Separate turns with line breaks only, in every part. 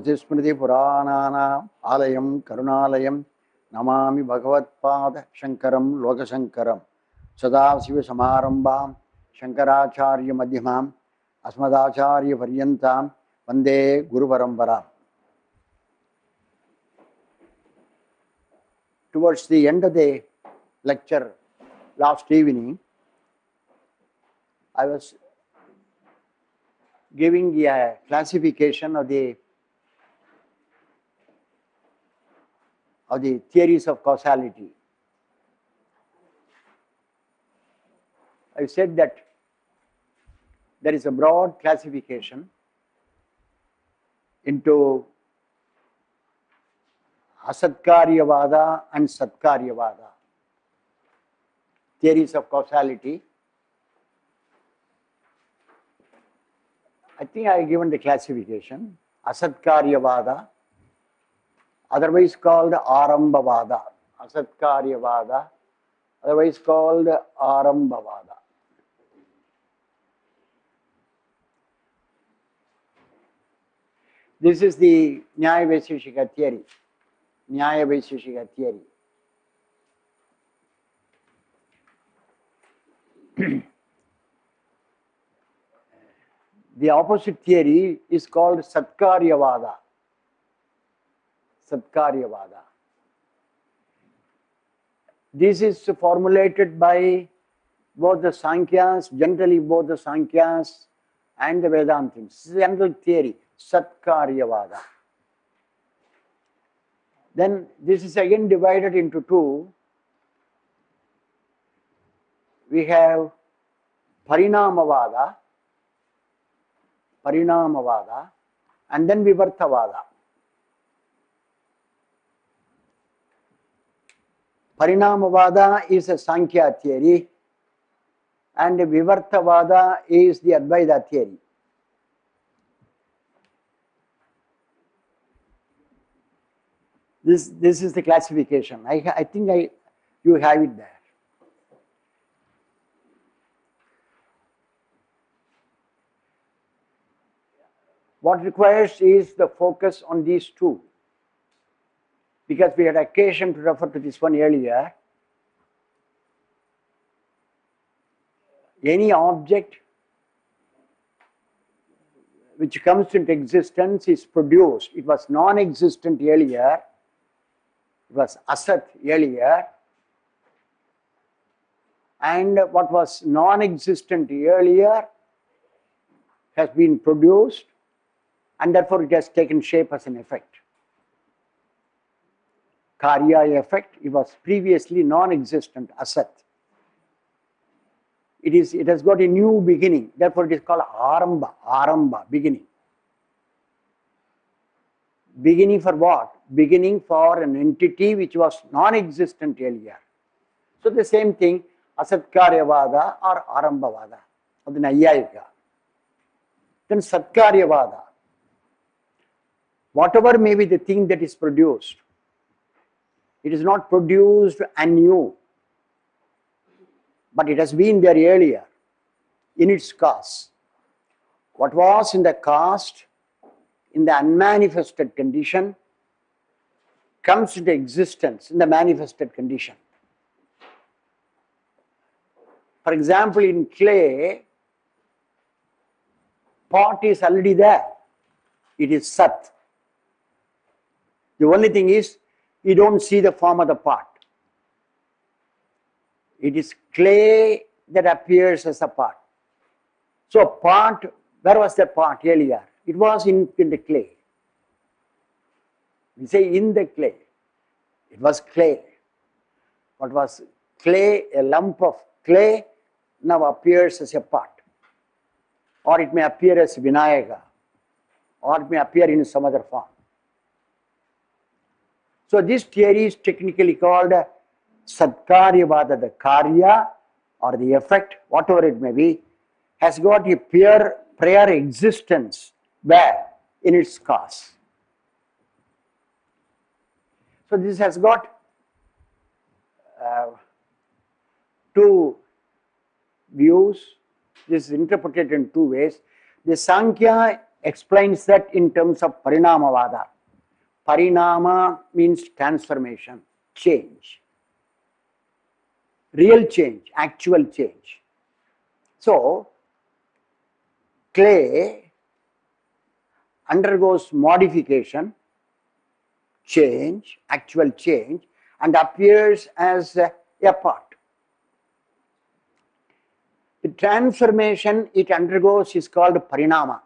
Shrutismriti Purananam Alayam Karunalayam Namami Bhagavatpada Shankaram Lokashankaram Sadasiva Samarambam Shankaracharya Madhyamam Asmadacharya Paryantam Vande Guru Paramparam. Towards the end of the lecture last evening, I was giving a classification of the theories of causality. I said that there is a broad classification into Asatkaryavada and Satkaryavada, theories of causality. I think I have given the classification. Asatkaryavada, otherwise called Arambhavada. Asatkaryavada, otherwise called Arambhavada. This is the Nyaya Vaisheshika theory. Nyaya Vaisheshika theory. The opposite theory is called Satkaryavada. Satkaryavada. This is formulated by both the Sankhyas, generally both the Sankhyas and the Vedantins. This is general theory, Satkaryavada. Then this is again divided into two. We have Parinamavada, and then Vivartavada. Parinamavada is a Sankhya theory, and Vivartavada is the Advaita theory. This is the classification. I think you have it there. What requires is the focus on these two, because we had occasion to refer to this one earlier. Any object which comes into existence is produced. It was non-existent earlier. It was asat earlier. And what was non-existent earlier has been produced, and therefore it has taken shape as an effect. Karya effect, it was previously non-existent, asat. It has got a new beginning, therefore it is called arambha, beginning. Beginning for what? Beginning for an entity which was non-existent earlier. So the same thing, Asatkaryavada or Arambhavada of the Nayayika. Then Satkaryavada. Whatever may be the thing that is produced, it is not produced anew, but it has been there earlier in its cause. What was in the cause, in the unmanifested condition, comes into existence in the manifested condition. For example, in clay, pot is already there. It is Sat. The only thing is, you don't see the form of the pot. It is clay that appears as a pot. So pot, where was the pot earlier? It was in the clay. We say in the clay. It was clay. What was clay, a lump of clay, now appears as a pot. Or it may appear as Vinayaka. Or it may appear in some other form. So this theory is technically called Satkaryavada, the Karya or the effect, whatever it may be, has got a prior existence where? In its cause. So this has got two views. This is interpreted in two ways. The Sankhya explains that in terms of Parinamavada. Parinama means transformation, change, real change, actual change. So, clay undergoes modification, change, actual change, and appears as a part. The transformation it undergoes is called Parinama.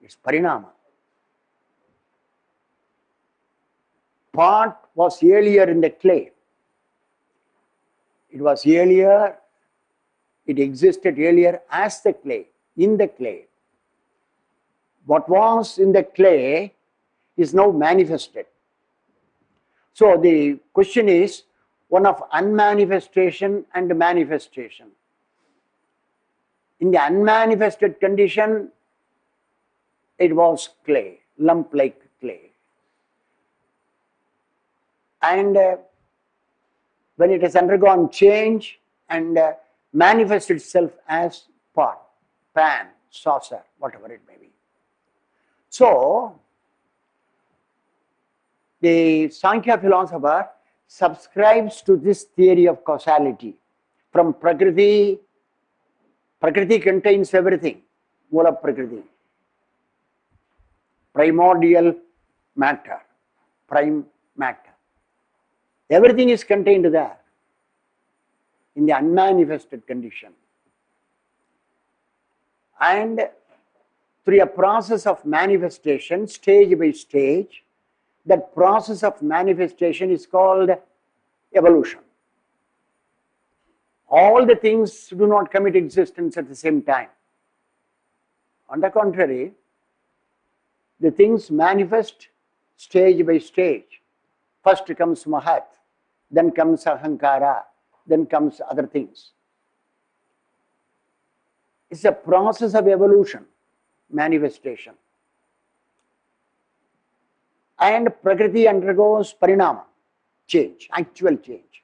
It's Parinama. Part was earlier in the clay. It was earlier, it existed earlier as the clay, in the clay. What was in the clay is now manifested. So the question is one of unmanifestation and manifestation. In the unmanifested condition, it was clay, lump-like clay. And when it has undergone change and manifested itself as pot, pan, saucer, whatever it may be. So, the Sankhya philosopher subscribes to this theory of causality. From Prakriti, Prakriti contains everything, Mula Prakriti, primordial matter, prime matter. Everything is contained there in the unmanifested condition. And through a process of manifestation, stage by stage, that process of manifestation is called evolution. All the things do not come into existence at the same time. On the contrary, the things manifest stage by stage. First comes Mahat, then comes Ahankara, then comes other things. It's a process of evolution, manifestation. And Prakriti undergoes Parinama, change, actual change.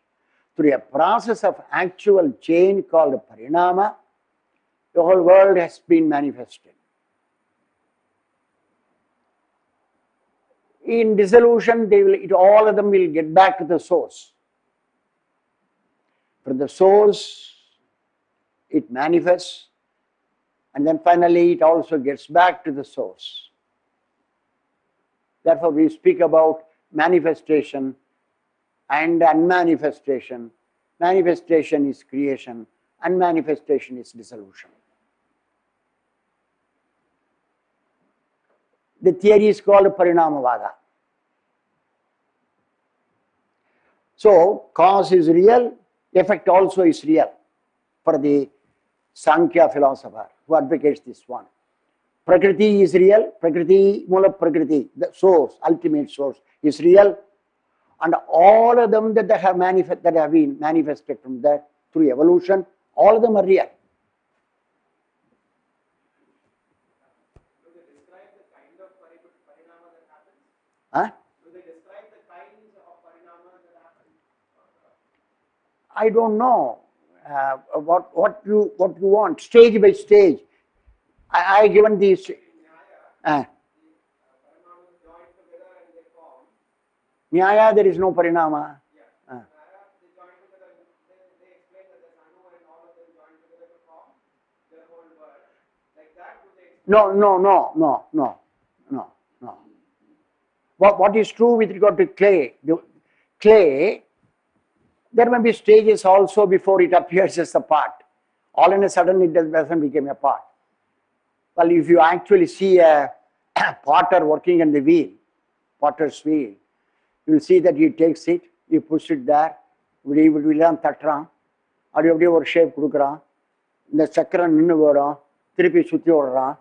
Through a process of actual change called Parinama, the whole world has been manifested. In dissolution, all of them will get back to the source. From the source, it manifests, and then finally it also gets back to the source. Therefore, we speak about manifestation and unmanifestation. Manifestation is creation, unmanifestation is dissolution. The theory is called Parinamavada. So, cause is real, effect also is real for the Sankhya philosopher who advocates this one. Prakriti is real, Prakriti, Mula Prakriti, the source, ultimate source is real, and all of them that have been manifested from that through evolution, all of them are real.
Do they describe the kind of parinama that happens?
Huh?
Do they describe the kinds of parinama that happen?
I don't know what you want, stage by stage. I given these.
Parinamas join together and they form.
Nyaya, there is no Parinama.
Yeah. They join together. They explain that the Anu and all of them join together to form their whole world. Like that, do they explain?
No. What is true with regard to clay? The clay, there may be stages also before it appears as a part. All in a sudden, it doesn't become a part. Well, if you actually see a potter working on the wheel, potter's wheel, you will see that he takes it, he puts it there, இப்படி இப்படிலாம் தட்டுறான், அப்படி அப்படியே ஒரு shape கொடுக்குறான், இந்த சக்கரம் நின்று வரும், திருப்பி சுற்றி விடுறான்,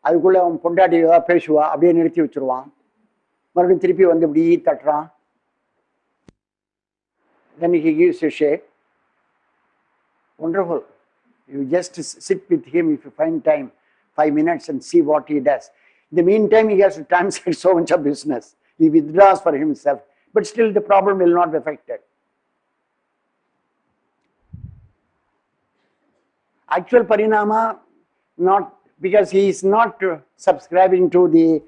அதுக்குள்ளே அவன் பொண்டாட்டி ஏதாவது பேசுவா, அப்படியே நிறுத்தி வச்சுருவான், மறுபடியும் திருப்பி வந்து இப்படி தட்டுறான், then he gives a shape. Wonderful. You just sit with him if you find time, 5 minutes, and see what he does. In the meantime, he has to transact so much of business. He withdraws for himself, but still the problem will not be affected. Actual Parinama, not because he is not subscribing to the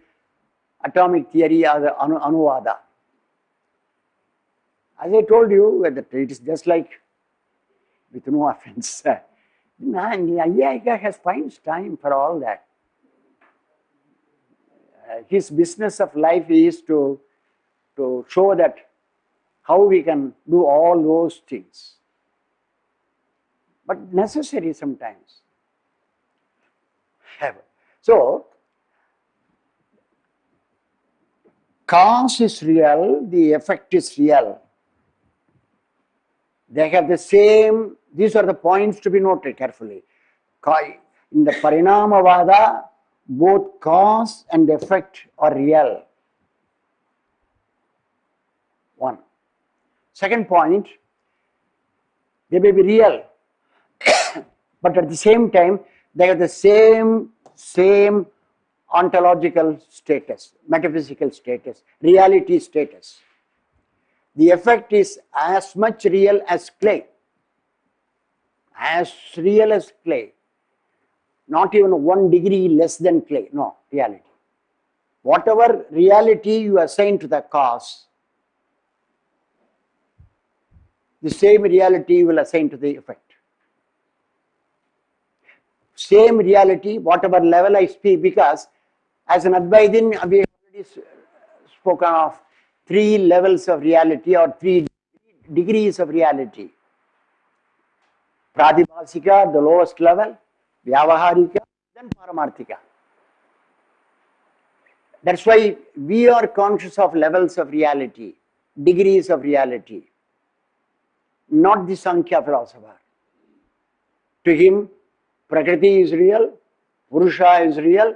atomic theory or the Anuvada. As I told you, that it is just like, with no offense, man, the IAICA has finds time for all that. His business of life is to show that how we can do all those things. But necessary sometimes. So, cause is real, the effect is real. They have the same, these are the points to be noted carefully. In the Parinamavada, both cause and effect are real. One. Second point, they may be real, but at the same time, they have the same ontological status, metaphysical status, reality status. The effect is as much real as clay. As real as clay. Not even 1 degree less than clay. No, reality. Whatever reality you assign to the cause, the same reality you will assign to the effect. Same reality, whatever level I speak, because as an Advaitin, we have already spoken of 3 levels of reality or 3 degrees of reality. Pradibhasika, the lowest level, Vyavaharika, then Paramarthika. That's why we are conscious of levels of reality, degrees of reality, not the Sankhya philosopher. To him, Prakriti is real, Purusha is real,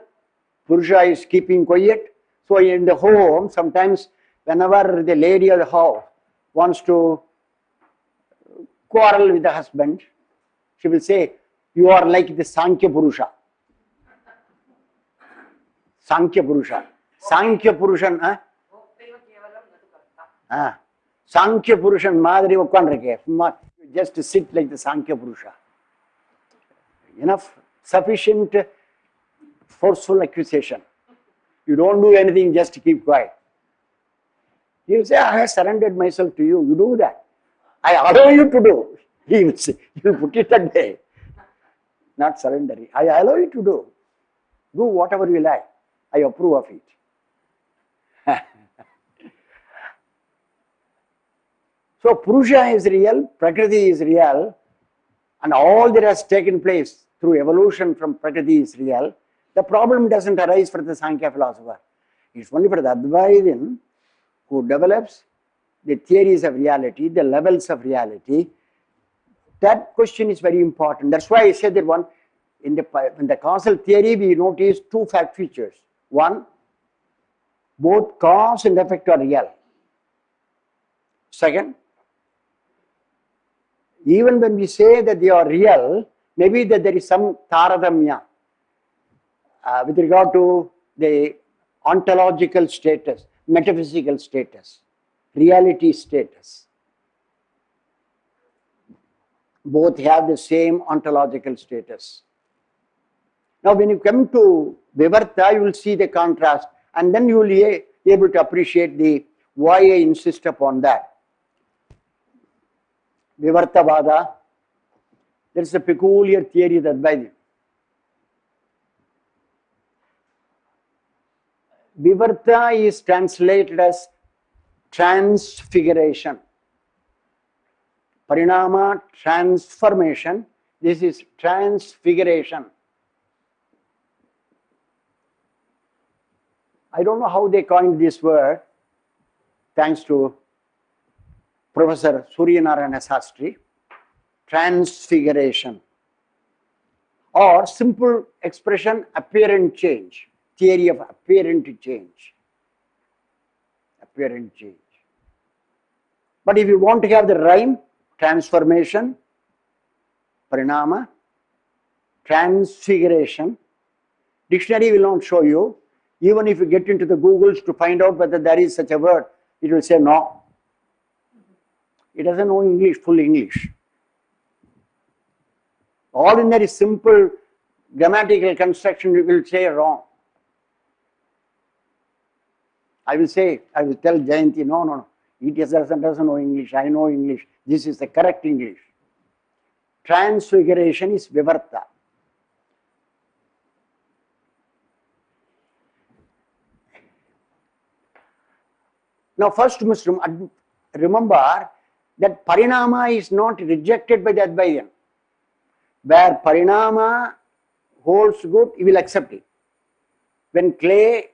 Purusha is keeping quiet. So in the home, sometimes whenever the lady of the house wants to quarrel with the husband, she will say, you are like the Sankhya Purusha. Sankhya Purusha. Sankhya Purushan, Sankhya Purushan Madhuri Ukkanrike. Just to sit like the Sankhya Purusha. Enough, sufficient forceful accusation. You don't do anything, just keep quiet. He will say, I have surrendered myself to you. You do that. I allow you to do. He will say, he will put it that way. Not surrendering. I allow you to do. Do whatever you like. I approve of it. So Purusha is real, Prakriti is real, and all that has taken place through evolution from Prakriti is real. The problem doesn't arise for the Sankhya philosopher. It's only for the Advaitin who develops the theories of reality, the levels of reality. That question is very important. That's why I said that in the causal theory, we notice 2 fact features. One, both cause and effect are real. Second, even when we say that they are real, maybe that there is some taradamya with regard to the ontological status, metaphysical status, reality status. Both have the same ontological status. Now when you come to Vivarta, you will see the contrast, and then you will be able to appreciate why I insist upon that. Vivartavada, there is a peculiar theory that by Vivarta is translated as transfiguration. Parinama, transformation. This is transfiguration. I don't know how they coined this word, thanks to Professor Suryanarayana Sastry. Transfiguration. Or simple expression, apparent change. Theory of apparent change. Apparent change. But if you want to have the rhyme, transformation, parinama, transfiguration, dictionary will not show you. Even if you get into the Googles to find out whether there is such a word, it will say no. It doesn't know English, full English. Ordinary simple grammatical construction you will say wrong. I will tell Jayanti, no, it doesn't know English, I know English, this is the correct English. Transfiguration is vivarta. Now first must remember that parinama is not rejected by the Advaitian. Where parinama holds good, he will accept it. When clay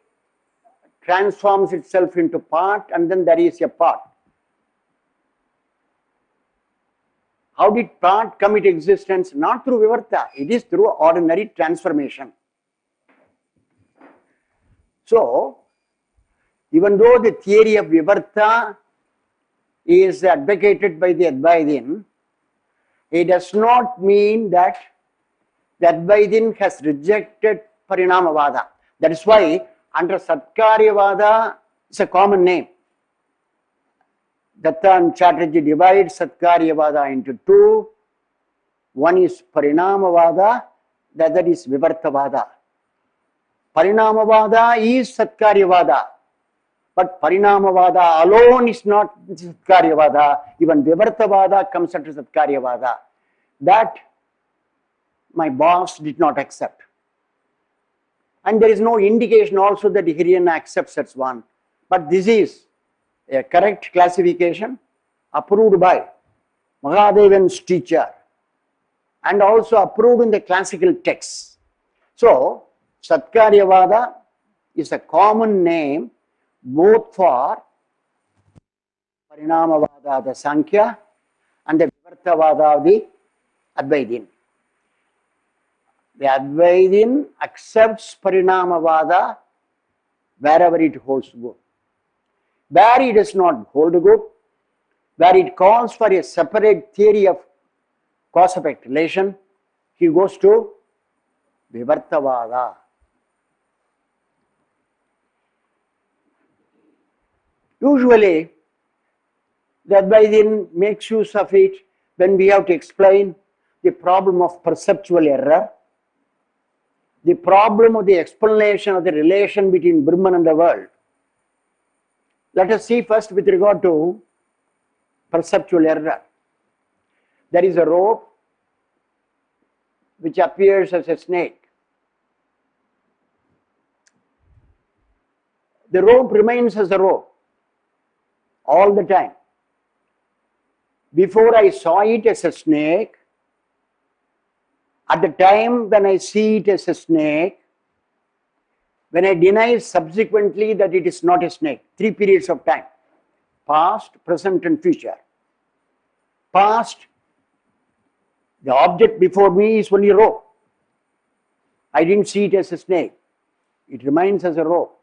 transforms itself into part and then there is a part. How did part come into existence? Not through vivarta, it is through ordinary transformation. So, even though the theory of vivarta is advocated by the Advaitian, it does not mean that the Advaitian has rejected Parinamavada. That is why under Satkaryavada is a common name. Datta and Chatterjee divide Satkaryavada into two. One is Parinamavada, the other is Vivartavada. Parinamavada is Satkaryavada. But Parinamavada alone is not Satkaryavada. Even Vivartavada comes under Satkaryavada. That my boss did not accept. And there is no indication also that Hiriyanna accepts as one. But this is a correct classification approved by Mahadevan's teacher and also approved in the classical texts. So, Satkaryavada is a common name both for Parinamavada, the Sankhya, and the Vivartavada, the Advaitian. The Advaitian accepts Parinamavada wherever it holds good. Where it does not hold good, where it calls for a separate theory of cause-effect relation, he goes to Vivartavada. Usually, the Advaitian makes use of it when we have to explain the problem of perceptual error, the problem of the explanation of the relation between Brahman and the world. Let us see first with regard to perceptual error. There is a rope which appears as a snake. The rope remains as a rope all the time. Before I saw it as a snake, at the time when I see it as a snake, when I deny subsequently that it is not a snake, 3 periods of time: past, present and future. Past, the object before me is only a rope. I didn't see it as a snake. It remains as a rope.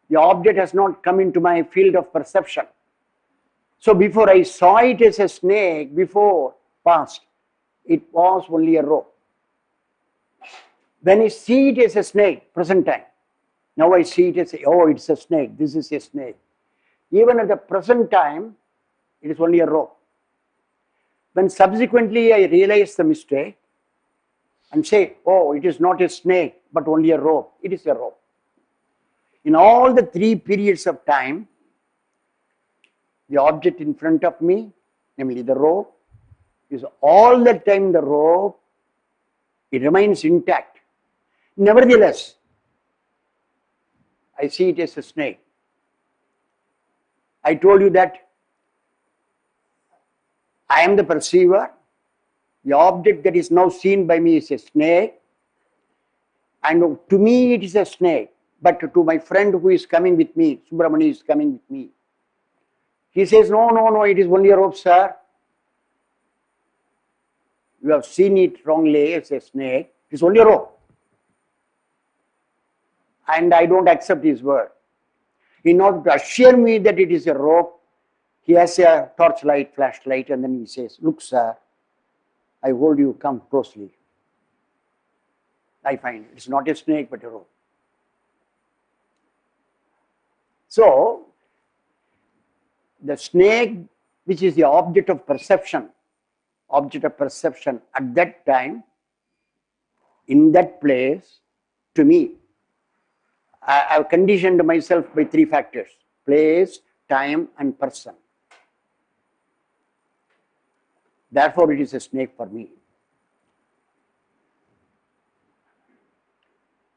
The object has not come into my field of perception. So before I saw it as a snake, before past, it was only a rope. When I see it as a snake, present time, now I see it as it's a snake, this is a snake. Even at the present time, it is only a rope. When subsequently I realize the mistake and say, it is not a snake, but only a rope, it is a rope. In all the 3 periods of time, the object in front of me, namely the rope, is all the time the rope, it remains intact. Nevertheless, I see it as a snake. I told you that I am the perceiver. The object that is now seen by me is a snake. And to me it is a snake. But to my friend who is coming with me, Subramani is coming with me, he says, no, it is only a rope, sir. You have seen it wrongly, it's a snake. It is only a rope. And I don't accept his word. In order to assure me that it is a rope, he has a torchlight, flashlight, and then he says, look, sir, I hold you, come closely. I find it's not a snake, but a rope. So, the snake, which is the object of perception at that time, In that place, to me, I've conditioned myself by 3 factors: place, time, and person. Therefore, it is a snake for me.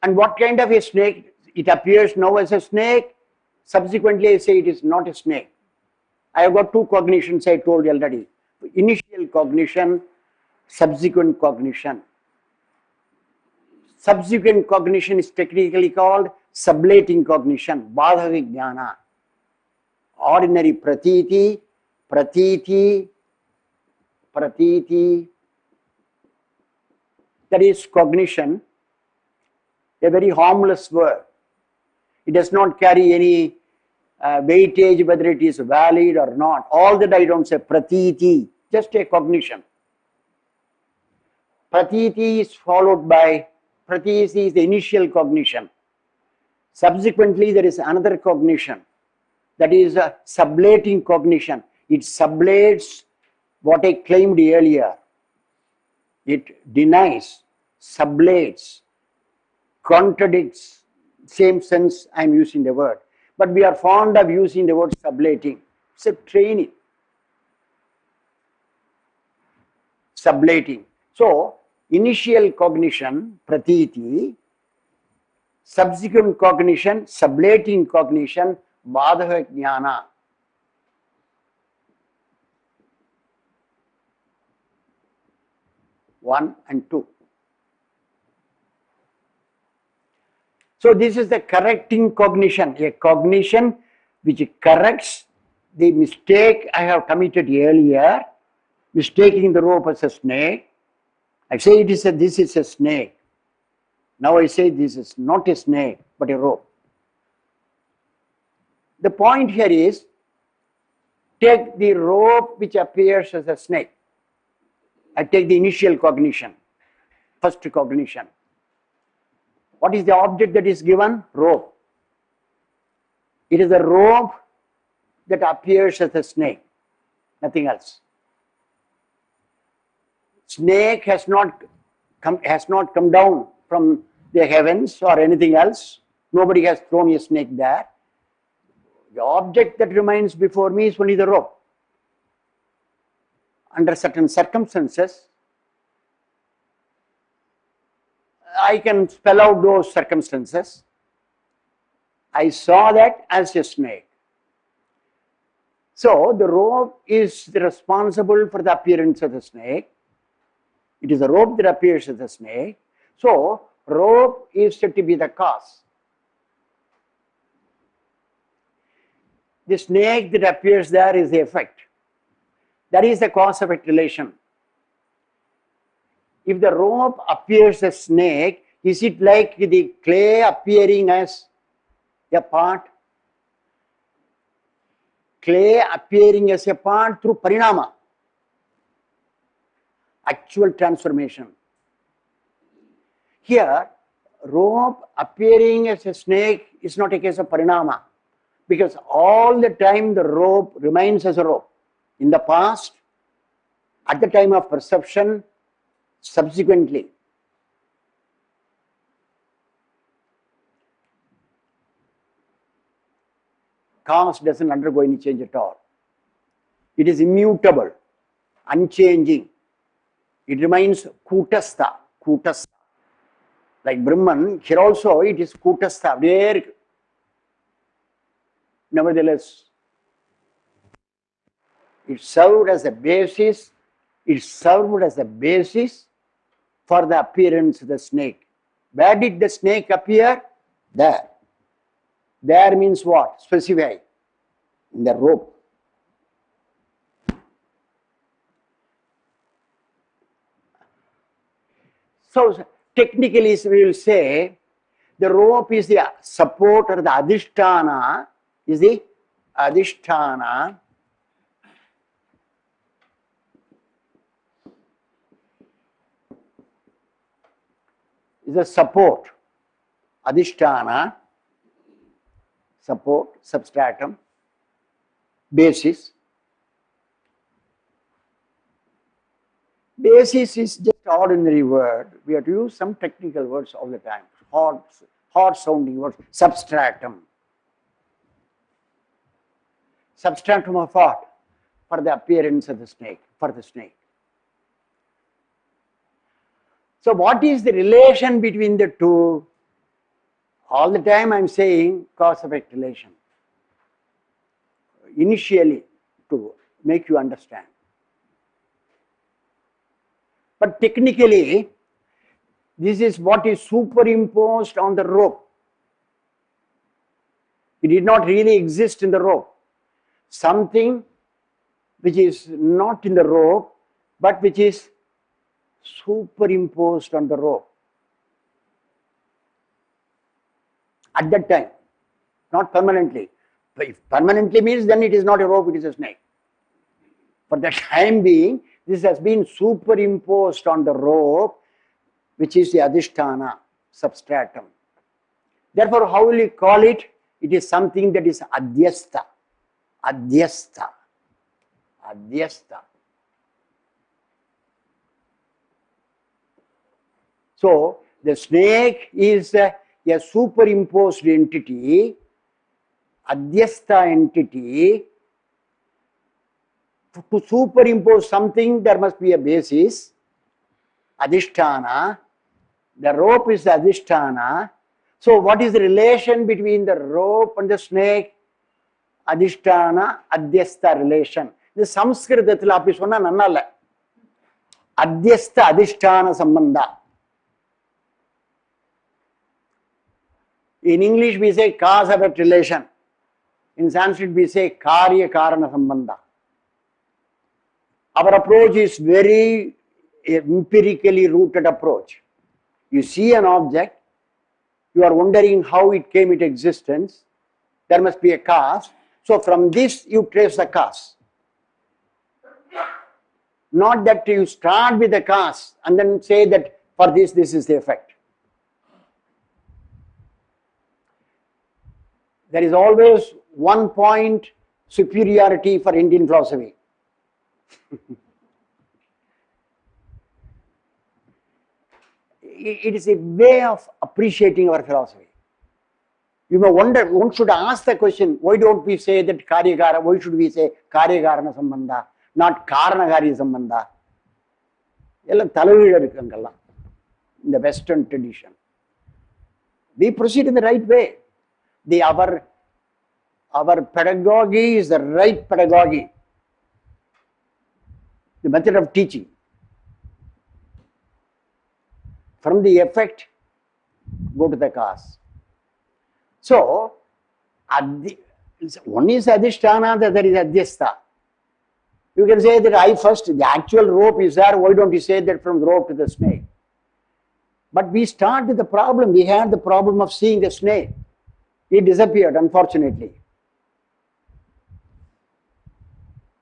And what kind of a snake? It appears now as a snake. Subsequently, I say it is not a snake. I have got 2 cognitions, I told you already. Initial cognition, subsequent cognition. Subsequent cognition is technically called sublating cognition, badhaka jnana. Ordinary pratiti, that is cognition, a very harmless word. It does not carry any weightage whether it is valid or not. All that I don't say, pratiti, just a cognition. Pratiti is followed by, pratiti is the initial cognition. Subsequently, there is another cognition, that is a sublating cognition. It sublates what I claimed earlier. It denies, sublates, contradicts, same sense I am using the word. But we are fond of using the word sublating. It's a training. Sublating. So, initial cognition, pratiti, subsequent cognition, sublating cognition, badhaka jnana. One and two. So this is the correcting cognition, a cognition which corrects the mistake I have committed earlier, mistaking the rope as a snake. I say this is a snake. Now I say this is not a snake, but a rope. The point here is, take the rope which appears as a snake. I take the initial cognition, first cognition. What is the object that is given? Rope. It is a rope that appears as a snake, nothing else. Snake has not come down from the heavens or anything else. Nobody has thrown a snake there. The object that remains before me is only the rope. Under certain circumstances, I can spell out those circumstances. I saw that as a snake. So the rope is responsible for the appearance of the snake. It is the rope that appears as a snake. So rope is said to be the cause. The snake that appears there is the effect. That is the cause-effect relation. If the rope appears as snake, is it like the clay appearing as a part? Clay appearing as a part through parinama, actual transformation. Here, rope appearing as a snake is not a case of parinama, because all the time the rope remains as a rope. In the past, at the time of perception, subsequently. Cause doesn't undergo any change at all. It is immutable, unchanging. It remains kutastha. Like Brahman, here also it is kutastha, there. Nevertheless, it served as a basis. It served as a basis for the appearance of the snake. Where did the snake appear? There. There means what? Specify. In the rope. So technically we will say the rope is the support or the adhisthana, is the adhisthana is a support, adhisthana, support, substratum, basis. Basis is just ordinary word. We have to use some technical words all the time. Hard sounding words. Substratum. Substratum of what? For the appearance of the snake, for the snake. So what is the relation between the two? All the time I am saying cause-effect relation. Initially, to make you understand. But technically, this is what is superimposed on the rope. It did not really exist in the rope. Something which is not in the rope, but which is superimposed on the rope. At that time, not permanently. But if permanently means then it is not a rope, it is a snake. For the time being, this has been superimposed on the rope, which is the adhisthana, substratum. Therefore, how will you call it? It is something that is adhyastha. Adhyastha. Adhyastha. So, the snake is a superimposed entity, adhyastha entity. To superimpose something, there must be a basis, adhisthana. The rope is the adhisthana. So, what is the relation between the rope and the snake? Adhisthana, adhyastha relation. This Sanskridathil apdi sonna nannalla. Adhyastha adhisthana sambandha. In English we say cause-effect relation. In Sanskrit we say karya-karana sambandha. Our approach is very empirically rooted approach. You see an object, you are wondering how it came into existence, there must be a cause. So from this you trace the cause. Not that you start with the cause and then say that for this is the effect. There is always 1 point superiority for Indian philosophy. It is a way of appreciating our philosophy. You may wonder, one should ask the question, why don't we say that karyakara, why should we say karyakarana sambandha, not karanakari sambandha? Ellam thalavila irukku angalla in the Western tradition. We proceed in the right way. Our pedagogy is the right pedagogy. The method of teaching. From the effect, go to the cause. So, one is adhisthana, the other is adhyastha. You can say that the actual rope is there, why don't you say that from the rope to the snake? But we start with the problem. We had the problem of seeing the snake. It disappeared, unfortunately.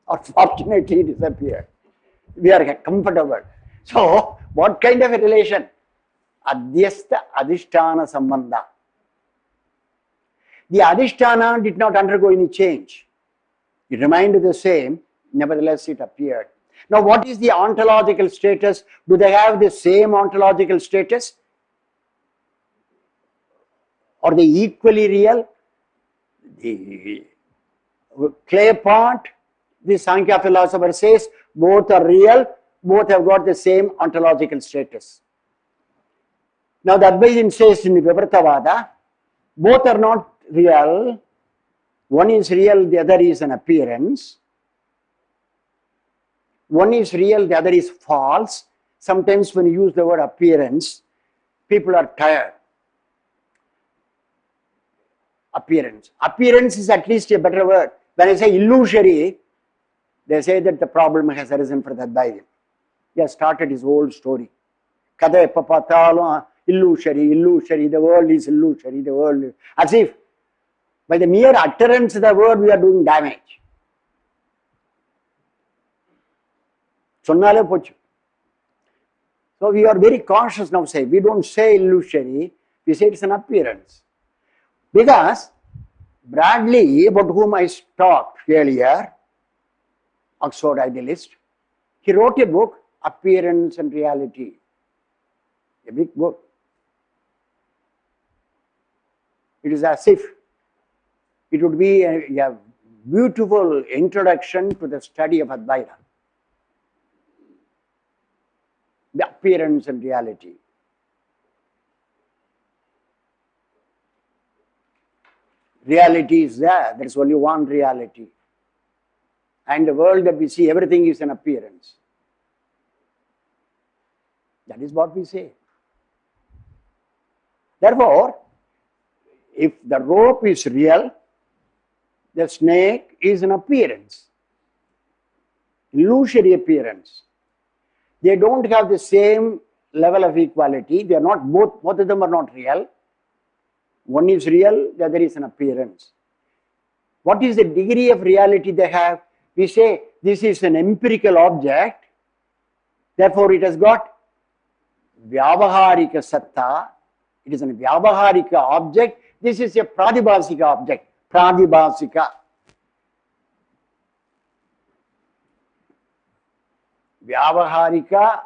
Or fortunately, it disappeared. We are comfortable. So, what kind of a relation? Adhyastha adhisthana sambandha. The adhisthana did not undergo any change. It remained the same, nevertheless it appeared. Now, what is the ontological status? Do they have the same ontological status? Are they equally real? The clay pot, the Sankhya philosopher says, both are real, both have got the same ontological status. Now the Advaitin says in the Vivartavada, both are not real, one is real, the other is an appearance. One is real, the other is false. Sometimes when you use the word appearance, people are tired. Appearance. Appearance is at least a better word. When I say illusory, they say that the problem has arisen for that Advaitin. He has started his whole story. Kada eppa paathalum illusory, illusory, the world is illusory, the world is... As if by the mere utterance of the word we are doing damage. Sonnale pochu. So we are very cautious now say, we don't say illusory, we say it's an appearance. Because Bradley, about whom I talked earlier, Oxford idealist, he wrote a book, Appearance and Reality. A big book. It is as if it would be a beautiful introduction to the study of Advaita. The appearance and reality. Reality is there. There is only one reality. And the world that we see, everything is an appearance. That is what we say. Therefore, if the rope is real, the snake is an appearance, illusory appearance. They don't have the same level of equality. They are not both of them are not real. One is real, the other is an appearance. What is the degree of reality they have? We say this is an empirical object, therefore it has got Vyavaharika Satta. It is a Vyavaharika object. This is a Pradibhasika object. Pradibhasika. Vyavaharika.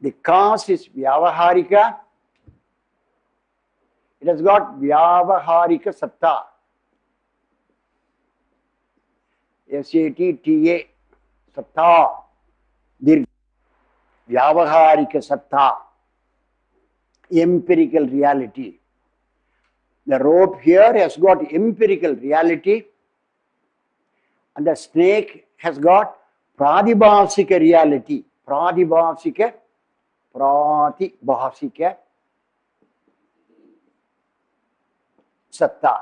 The cause is Vyavaharika. It has got Vyavaharika Satta. S-A-T-T-A. Satta. Dirgha. Vyavaharika Satta. Empirical reality. The rope here has got empirical reality, and the snake has got Pradibhasika reality. Pradibhasika Satta.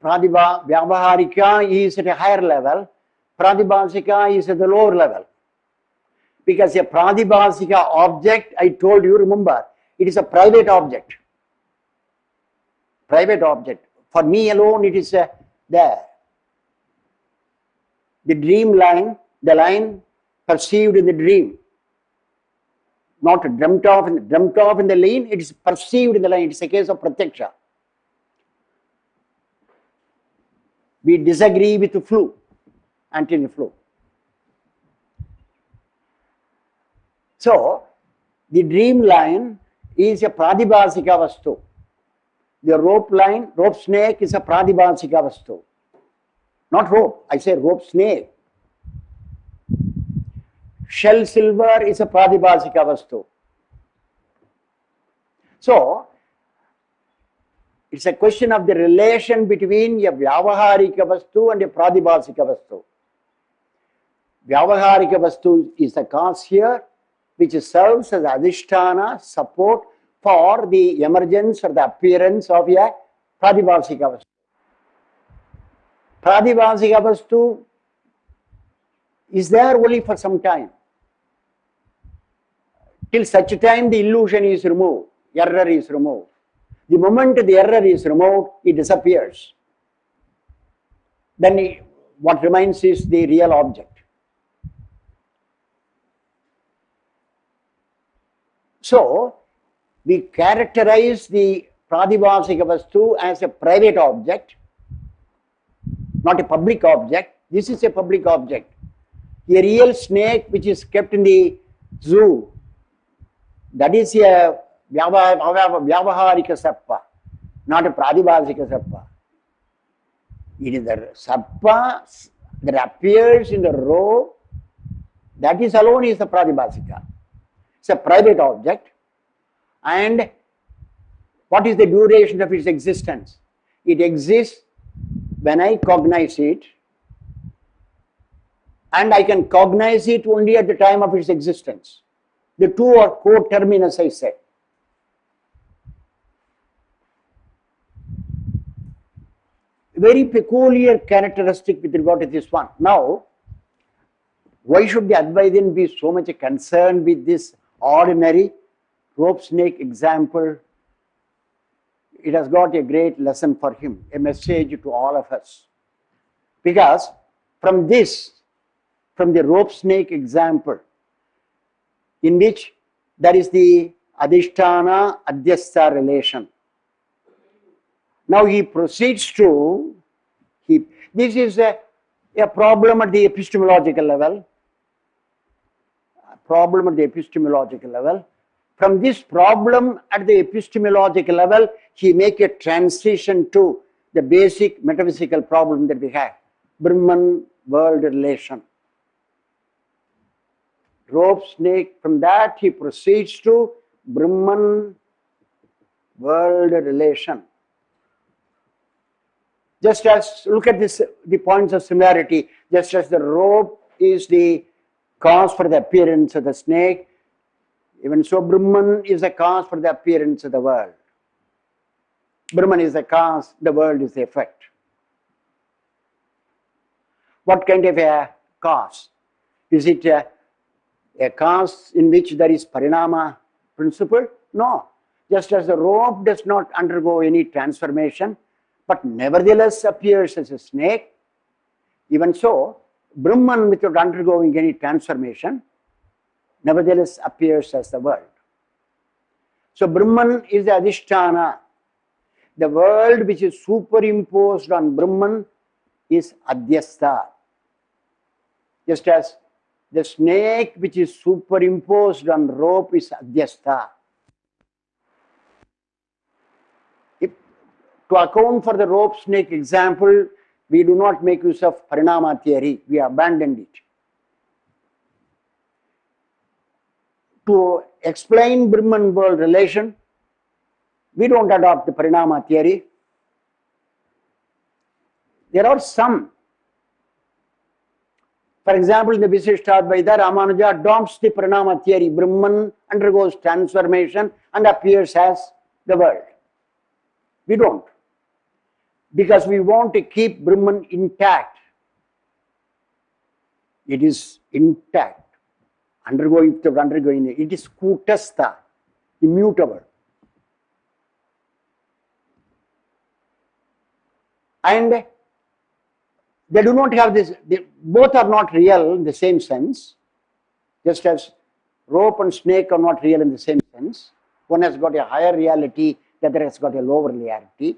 Vyavaharika is at a higher level. Pradibhasika is at the lower level. Because a Pradibhasika object, I told you, remember, it is a private object. Private object. For me alone, it is there. The dream line, the line perceived in the dream. Not dreamt of in the line, it is perceived in the line. It is a case of pratyaksha. We disagree with the flu, anti-flu. So, the dream line is a Pradibhasika vastu. The rope snake is a Pradibhasika vastu. Not rope, I say rope snake. Shell silver is a Pradibhasika vastu. So, it's a question of the relation between a Vyavaharika vastu and a Pradibhasika vastu. Vyavaharika vastu is the cause here, which serves as adhisthana, support for the emergence or the appearance of a Pradibhasika vastu. Pradibhasika vastu is there only for some time. Till such time the illusion is removed, error is removed. The moment the error is removed, it disappears. Then what remains is the real object. So, we characterize the Pradibhasika vastu as a private object, not a public object. This is a public object. A real snake which is kept in the zoo, that is a Vyavaharika Sappa, not a Pradibhasika Sappa. It is the Sappa that appears in the row, that is alone is the Pradibhasika. It's a private object. And what is the duration of its existence? It exists when I cognize it, and I can cognize it only at the time of its existence. The two are coterminous, I say. Very peculiar characteristic with regard to this one. Now, why should the Advaitin be so much concerned with this ordinary rope snake example? It has got a great lesson for him, a message to all of us. Because from the rope snake example, in which there is the adhisthana adhyastha relation. Now he proceeds to, this is a problem at the epistemological level. Problem at the epistemological level. From this problem at the epistemological level, he make a transition to the basic metaphysical problem that we have, Brahman-world relation. Rope, snake, from that he proceeds to Brahman-world relation. Just as, look at this, the points of similarity, just as the rope is the cause for the appearance of the snake, even so Brahman is the cause for the appearance of the world. Brahman is the cause, the world is the effect. What kind of a cause? Is it a cause in which there is parinama principle? No. Just as the rope does not undergo any transformation, but nevertheless appears as a snake, even so, Brahman, without undergoing any transformation, nevertheless appears as the world. So Brahman is the Adhisthana. The world which is superimposed on Brahman is Adhyastha. Just as the snake which is superimposed on rope is Adhyastha. To account for the rope snake example, we do not make use of Parinama theory, we abandoned it. To explain Brahman world relation, we don't adopt the Parinama theory. There are some. For example, in the Visishtadvaita, Ramanuja adopts the Parinama theory. Brahman undergoes transformation and appears as the world. We don't. Because we want to keep Brahman intact. It is intact. Undergoing, it is kutastha, immutable. And they do not have this, both are not real in the same sense, just as rope and snake are not real in the same sense. One has got a higher reality, the other has got a lower reality.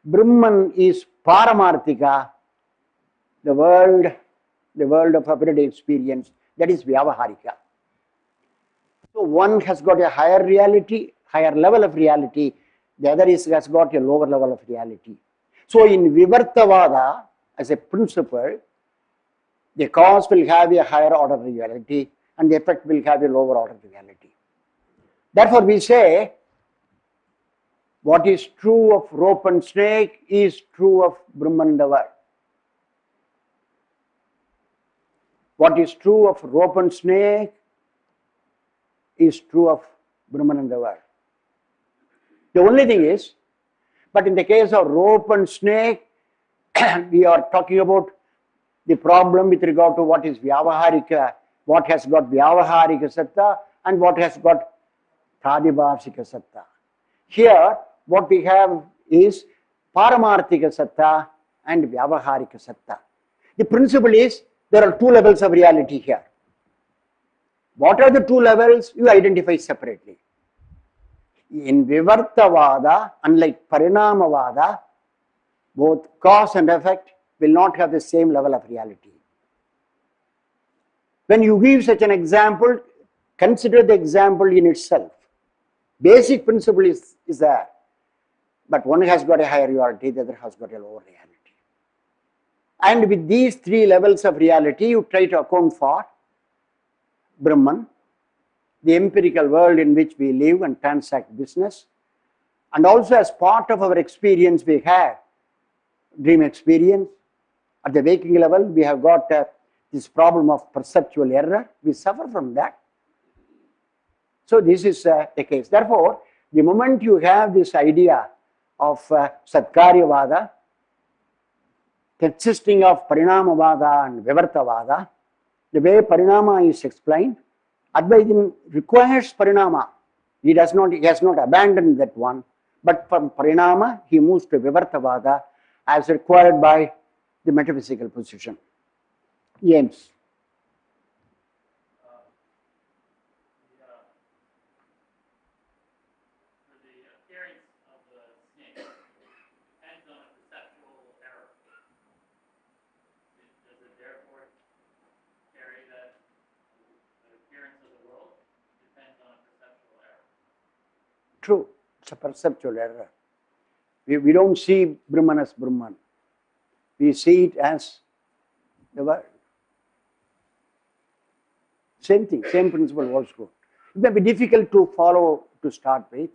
Brahman is Paramarthika, the world of everyday experience, that is Vyavaharika. So one has got a higher reality, higher level of reality, the other has got a lower level of reality. So in Vivartavada, as a principle, the cause will have a higher order reality and the effect will have a lower order reality. Therefore we say, what is true of rope and snake is true of Brahman the world. What is true of rope and snake is true of Brahman and the world. The only thing is, but in the case of rope and snake, we are talking about the problem with regard to what is Vyavaharika, what has got Vyavaharika Satta and what has got Pradibhasika Satta. Here, what we have is Paramarthika Satta and Vyavaharika Satta. The principle is, there are two levels of reality here. What are the two levels? You identify separately. In Vivartavada, unlike Parinamavada, both cause and effect will not have the same level of reality. When you give such an example, consider the example in itself. Basic principle is there, but one has got a higher reality, the other has got a lower reality. And with these three levels of reality, you try to account for Brahman, the empirical world in which we live and transact business, and also as part of our experience we have dream experience. At the waking level, we have got this problem of perceptual error. We suffer from that. So this is the case. Therefore, the moment you have this idea of Satkaryavada, consisting of Parinamavada and Vivartavada, the way Parinama is explained, Advaitin requires Parinama. He has not abandoned that one, but from Parinama he moves to Vivartavada as required by the metaphysical position. James.
For the appearance of the snake, depends
True, it's a perceptual error. We don't see Brahman as Brahman. We see it as the world. Same thing, same principle holds good. It may be difficult to follow to start with.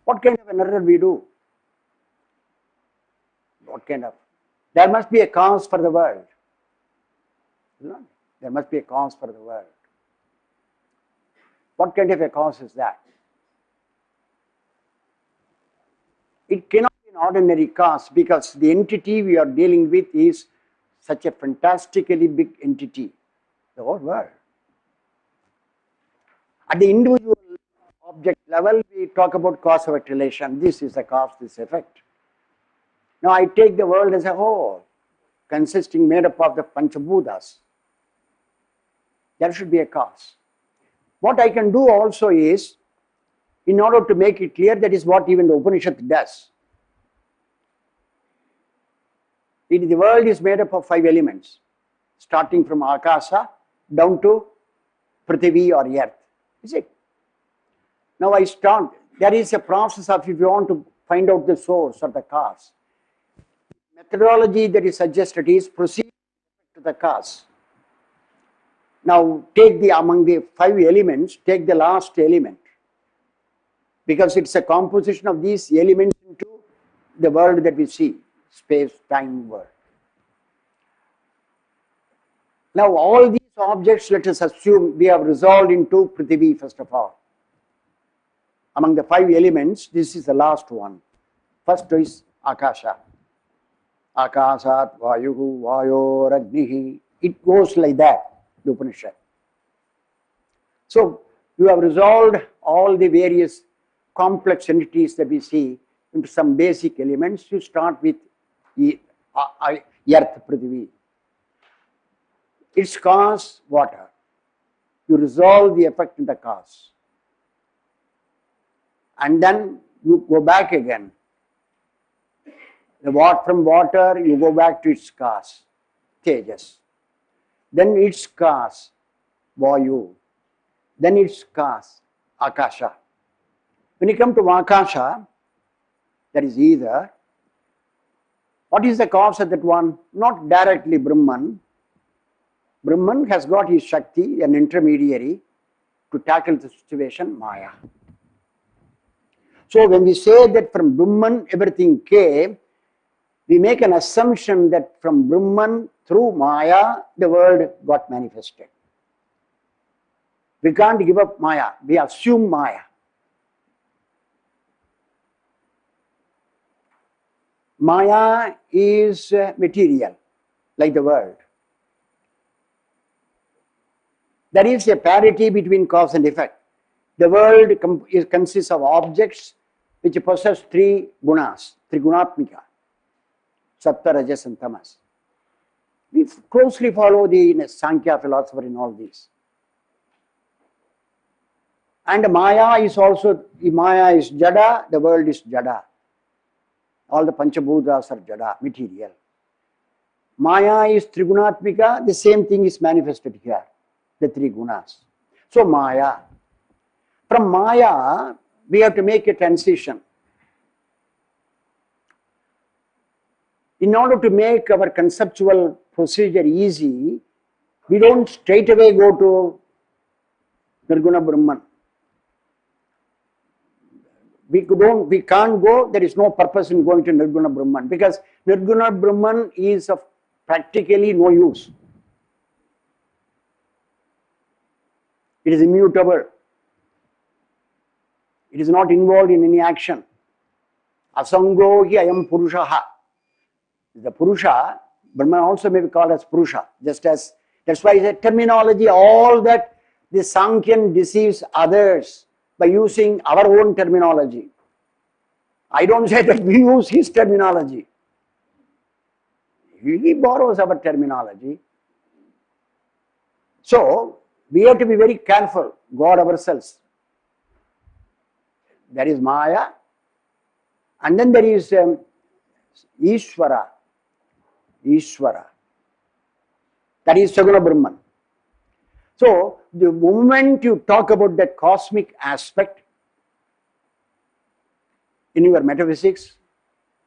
What kind of an error we do? What kind of? There must be a cause for the world. No? There must be a cause for the world. What kind of a cause is that? It cannot be an ordinary cause because the entity we are dealing with is such a fantastically big entity, the whole world. At the individual object level, we talk about cause-effect relation. This is the cause, this effect. Now I take the world as a whole, consisting, made up of the Panchabhutas. There should be a cause. What I can do also is, in order to make it clear, that is what even the Upanishad does. The world is made up of 5 elements, starting from Akasa down to Prithvi or Earth. Is it? Now I start, there is a process of, if you want to find out the source or the cause, methodology that is suggested is proceed to the cause. Now take among the 5 elements, take the last element, because it's a composition of these elements into the world that we see, space, time, world. Now all these objects, let us assume we have resolved into Prithvi first of all. Among the 5 elements, this is the last one. First is Akasha. Akasat Vayuhu Vayor Agnihi. It goes like that, the Upanishad. So you have resolved all the various complex entities that we see into some basic elements. You start with Earth, Prithvi. Its cause, water. You resolve the effect in the cause. And then you go back again. From water, you go back to its cause, Tejas. Then its cause, Vayu. Then its cause, Akasha. When you come to Akasha, that is either, what is the cause of that one? Not directly Brahman. Brahman has got his Shakti, an intermediary, to tackle the situation, Maya. So when we say that from Brahman everything came, we make an assumption that from Brahman through Maya the world got manifested. We can't give up Maya, we assume Maya. Maya is material, like the world. There is a parity between cause and effect. The world consists of objects which possess 3 gunas, Trigunatmika, Sattva, Rajas and Tamas. We closely follow the Sankhya philosopher in all these. And Maya is also, Maya is Jada, the world is Jada. All the Panchabhutas are Jada, material. Maya is Trigunatmika, the same thing is manifested here, the 3 gunas. So Maya. From Maya, we have to make a transition. In order to make our conceptual procedure easy, we don't straight away go to Nirguna Brahman. We can't go, there is no purpose in going to Nirguna Brahman, because Nirguna Brahman is of practically no use. It is immutable. It is not involved in any action. Asango hi ayam purushaha. The Purusha, Brahman also may be called as Purusha. Just as, that's why it's a terminology, all that the Sankhyan deceives others by using our own terminology. I don't say that we use his terminology. He borrows our terminology. So, we have to be very careful, God ourselves. There is Maya, and then there is Ishvara. Ishvara. That is Saguna Brahman. So, the moment you talk about that cosmic aspect, in your metaphysics,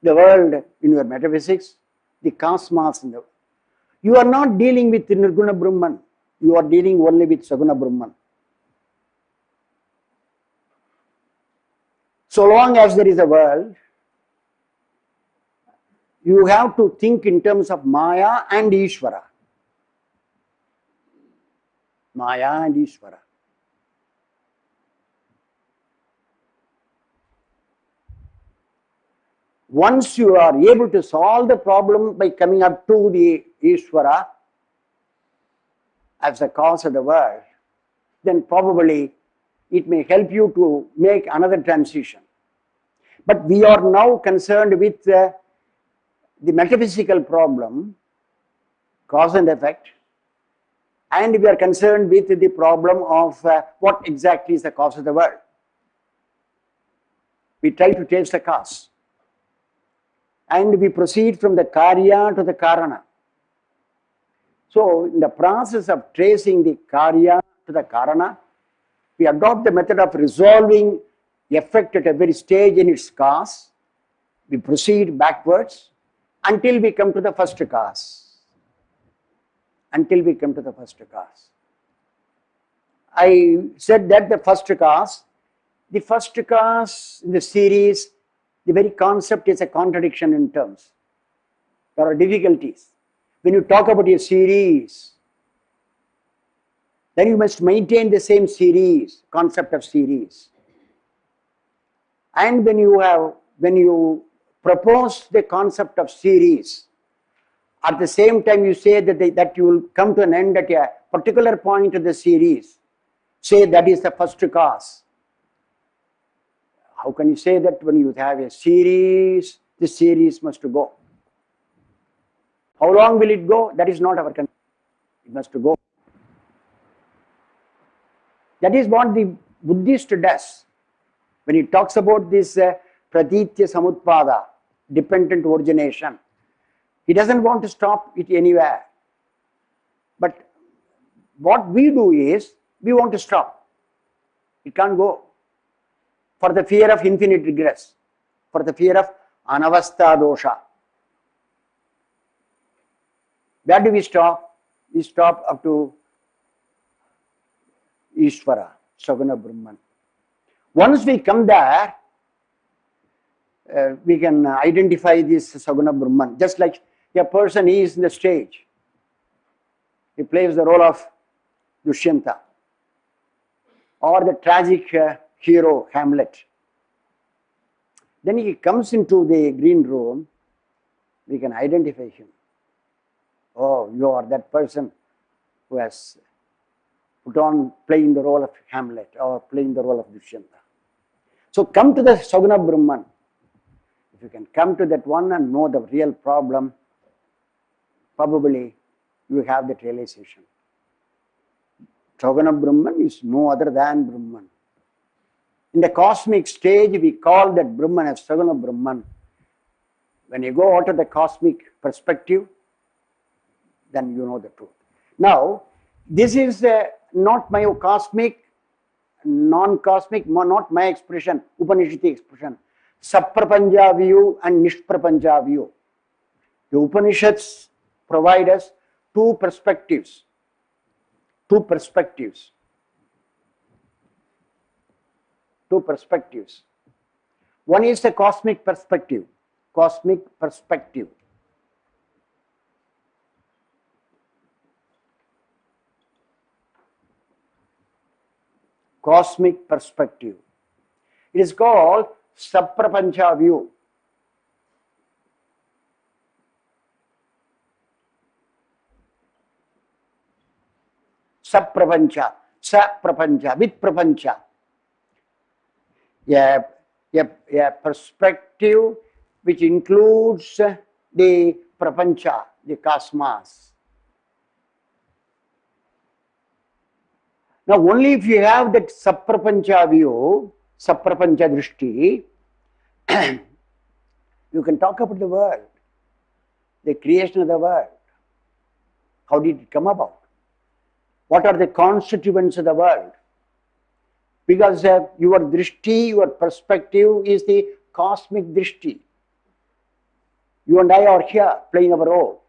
the world in your metaphysics, the cosmos in the world. You are not dealing with Nirguna Brahman. You are dealing only with Saguna Brahman. So long as there is a world, you have to think in terms of Maya and Ishvara. Maya and Ishvara. Once you are able to solve the problem by coming up to the Ishvara as the cause of the world, then probably it may help you to make another transition. But we are now concerned with the metaphysical problem, cause and effect, and we are concerned with the problem of what exactly is the cause of the world. We try to trace the cause. And we proceed from the karya to the karana. So, in the process of tracing the karya to the karana, we adopt the method of resolving effect at every stage in its cause. We proceed backwards until we come to the first cause. Until we come to the first cause. I said that the first cause in the series, the very concept is a contradiction in terms. There are difficulties. When you talk about a series, then you must maintain the same series, concept of series. And when you propose the concept of series, at the same time you say that you will come to an end at a particular point of the series, say that is the first cause. How can you say that when you have a series, the series must go? How long will it go? That is not our concern. It must go. That is what the Buddhist does. When he talks about this pratitya samutpada, dependent origination, he doesn't want to stop it anywhere. But what we do is, we want to stop. It can't go. For the fear of infinite regress, for the fear of anavastha dosha. Where do we stop? We stop up to Ishvara, Saguna Brahman. Once we come there, we can identify this Saguna Brahman. Just like a person is in the stage, he plays the role of Dushyanta, or the tragic hero Hamlet. Then he comes into the green room, we can identify him. Oh, you are that person who has put on playing the role of Hamlet or playing the role of Dushyanta. So come to the Saguna Brahman. If you can come to that one and know the real problem, probably you have that realization. Saguna Brahman is no other than Brahman. In the cosmic stage, we call that Brahman as Saguna Brahman. When you go out of the cosmic perspective, then you know the truth. Now, this is not my cosmic, non-cosmic, not my expression, Upanishadic expression. Saprapanja view and Nishprapanja view. The Upanishads provide us two perspectives. Two perspectives. Two perspectives. One is the cosmic perspective. Cosmic perspective. Cosmic perspective. It is called Saprapancha view. Saprapancha, Saprapancha, with Prapancha. A perspective which includes the Prapancha, the cosmos. Now, only if you have that Saprapancha view, Saprapancha drishti, you can talk about the world, the creation of the world. How did it come about? What are the constituents of the world? Because your drishti, your perspective is the cosmic drishti. You and I are here playing our role.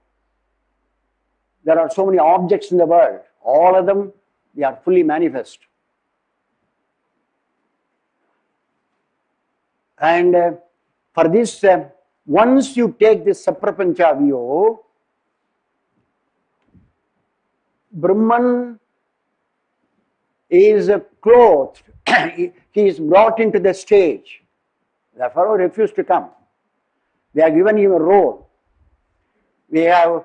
There are so many objects in the world. All of them, they are fully manifest. And for this, once you take this Saprapancha view, Brahman is clothed, he is brought into the stage. The Pharaoh refused to come. We have given him a role. We have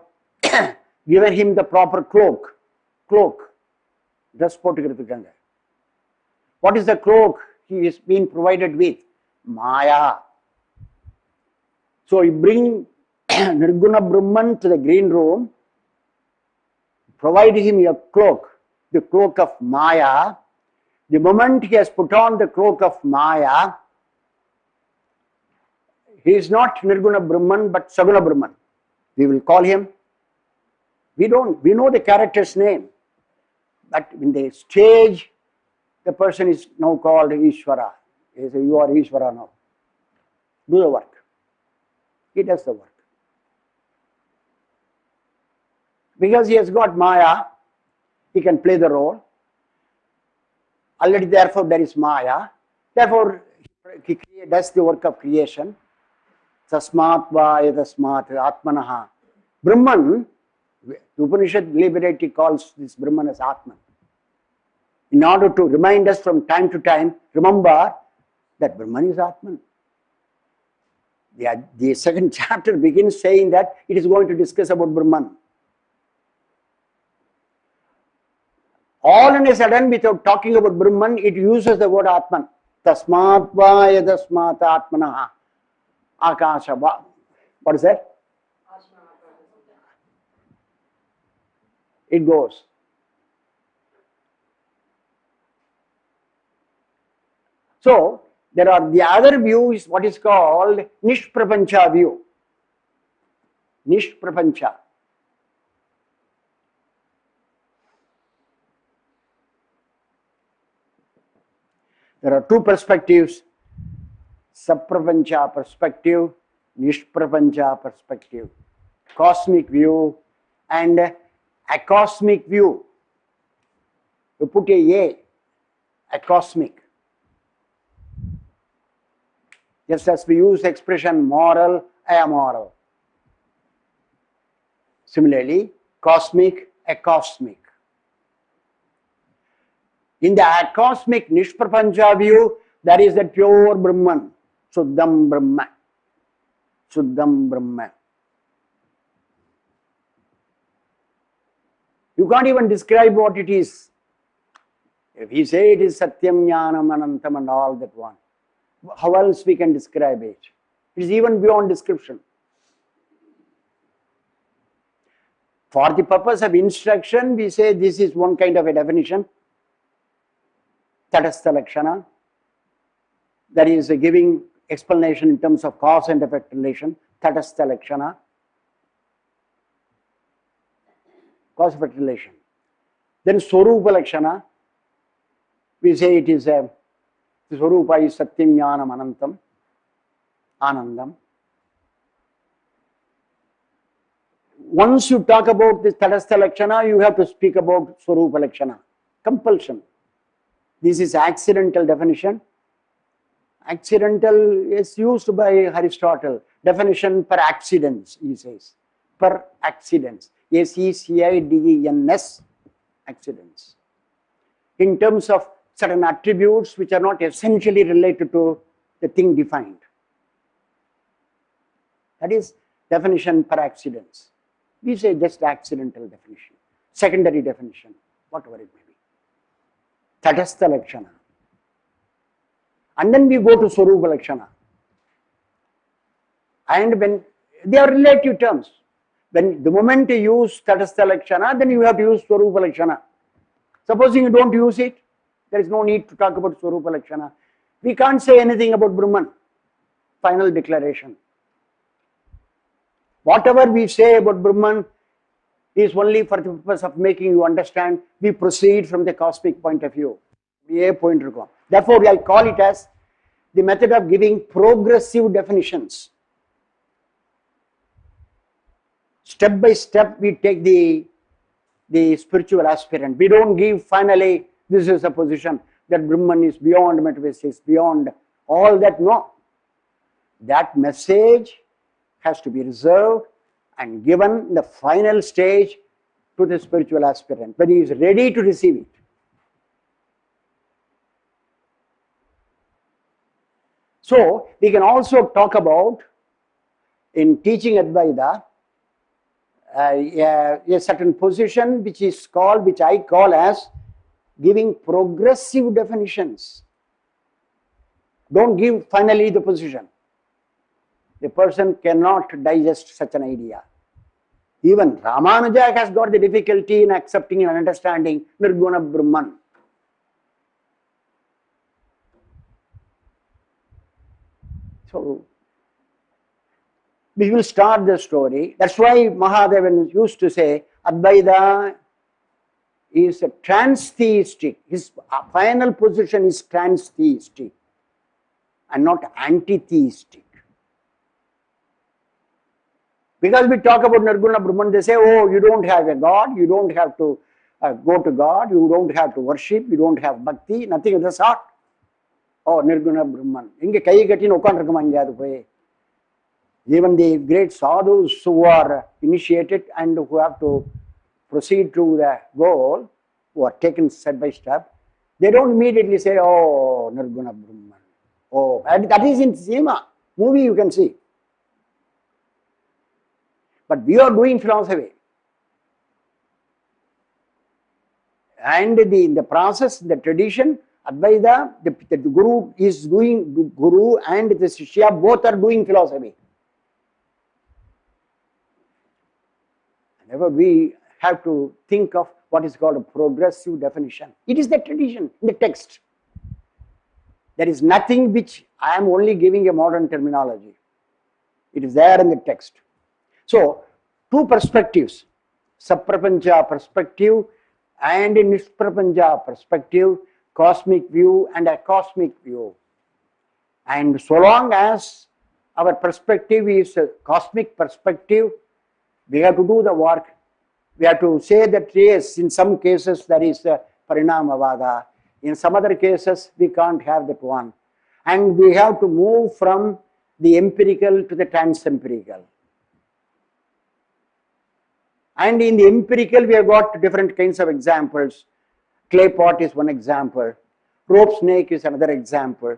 given him the proper cloak. Dress போட்டுக்கிறதுக்காங்க. What is the cloak he is being provided with? Maya. So you bring Nirguna Brahman to the green room, provide him a cloak, the cloak of Maya. The moment he has put on the cloak of Maya, he is not Nirguna Brahman but Saguna Brahman. We will call him. We know the character's name, but in the stage, the person is now called Ishvara. He says, you are Ishvara now. Do the work. He does the work. Because he has got Maya, he can play the role. Already, therefore, there is Maya. Therefore, he does the work of creation. Tasmat va yadasmat atmanaha. Brahman, the Upanishad deliberately calls this Brahman as Atman. In order to remind us from time to time, remember that Brahman is Atman. The second chapter begins saying that it is going to discuss about Brahman. All in a sudden, without talking about Brahman, it uses the word Atman. Tasmat va yadasmat atmanaha. Akasha va. What is that? It goes. So, there are the other view is what is called Nishprapancha view. Nishprapancha. There are two perspectives, Saprapancha perspective, Nishprapancha perspective, cosmic view and acosmic view. You put a acosmic. Just as we use the expression moral, amoral. Similarly, cosmic, acosmic. In the acosmic Nishprapancha view, there is that pure Brahman, Suddham Brahma. Suddham Brahma. You can't even describe what it is. If we say it is Satyam, Jnanam, Anantam and all that one, how else we can describe it? It is even beyond description. For the purpose of instruction, we say this is one kind of a definition. Tatastha Lakshana. That is giving explanation in terms of cause and effect relation. Tatastha Lakshana. Cause effect relation. Then Swarupa Lakshana. We say it is a Swarupa is Satyam Jnanam Anantam, Anandam. Once you talk about this Tatastha Lakshana, you have to speak about Swarupa Lakshana. Compulsion. This is accidental definition. Accidental is used by Aristotle. Definition per accidents, he says. Per accidents. ACCIDENS, accidents. In terms of certain attributes which are not essentially related to the thing defined. That is definition per accidents. We say just accidental definition, secondary definition, whatever it may be. Tatastha Lakshana. And then we go to Swarupa Lakshana. And when they are relative terms, when the moment you use Tatastha Lakshana, then you have to use Swarupa Lakshana. Supposing you don't use it, there is no need to talk about Swarupa Lakshana. We can't say anything about Brahman. Final declaration. Whatever we say about Brahman is only for the purpose of making you understand. We proceed from the cosmic point of view. Therefore, I call it as the method of giving progressive definitions. Step by step we take the spiritual aspirant. We don't give finally this is a position that Brahman is beyond metaphysics, beyond all that. No. That message has to be reserved and given the final stage to the spiritual aspirant when he is ready to receive it. So we can also talk about in teaching Advaita a certain position which I call as giving progressive definitions. Don't give finally the position. The person cannot digest such an idea. Even Ramanuja has got the difficulty in accepting and understanding Nirguna Brahman. So, we will start the story. That's why Mahadevan used to say Advaita is a transtheistic. His final position is transtheistic and not antitheistic. Because we talk about Nirguna Brahman, they say, oh, you don't have a God, you don't have to go to God, you don't have to worship, you don't have bhakti, nothing of the sort. Oh, Nirguna Brahman. Inge kai gatti nokkandirukkum angiyadu poyi. Even the great sadhus who are initiated and who have to proceed to the goal, who are taken step by step, they don't immediately say, oh, Nirguna Brahman. Oh, and that is in cinema, movie you can see. But we are doing philosophy. And in the process, the tradition, Advaita, the Guru is doing, Guru and the Shishya both are doing philosophy. Therefore, we have to think of what is called a progressive definition. It is the tradition in the text. There is nothing which I am only giving a modern terminology. It is there in the text. So, two perspectives, Saprapancha perspective and Nishprapancha perspective, cosmic view and a cosmic view. And so long as our perspective is a cosmic perspective, we have to do the work. We have to say that yes, in some cases there is a Parinamavada, in some other cases we can't have that one. And we have to move from the empirical to the trans-empirical. And in the empirical, we have got different kinds of examples. Clay pot is one example. Rope snake is another example.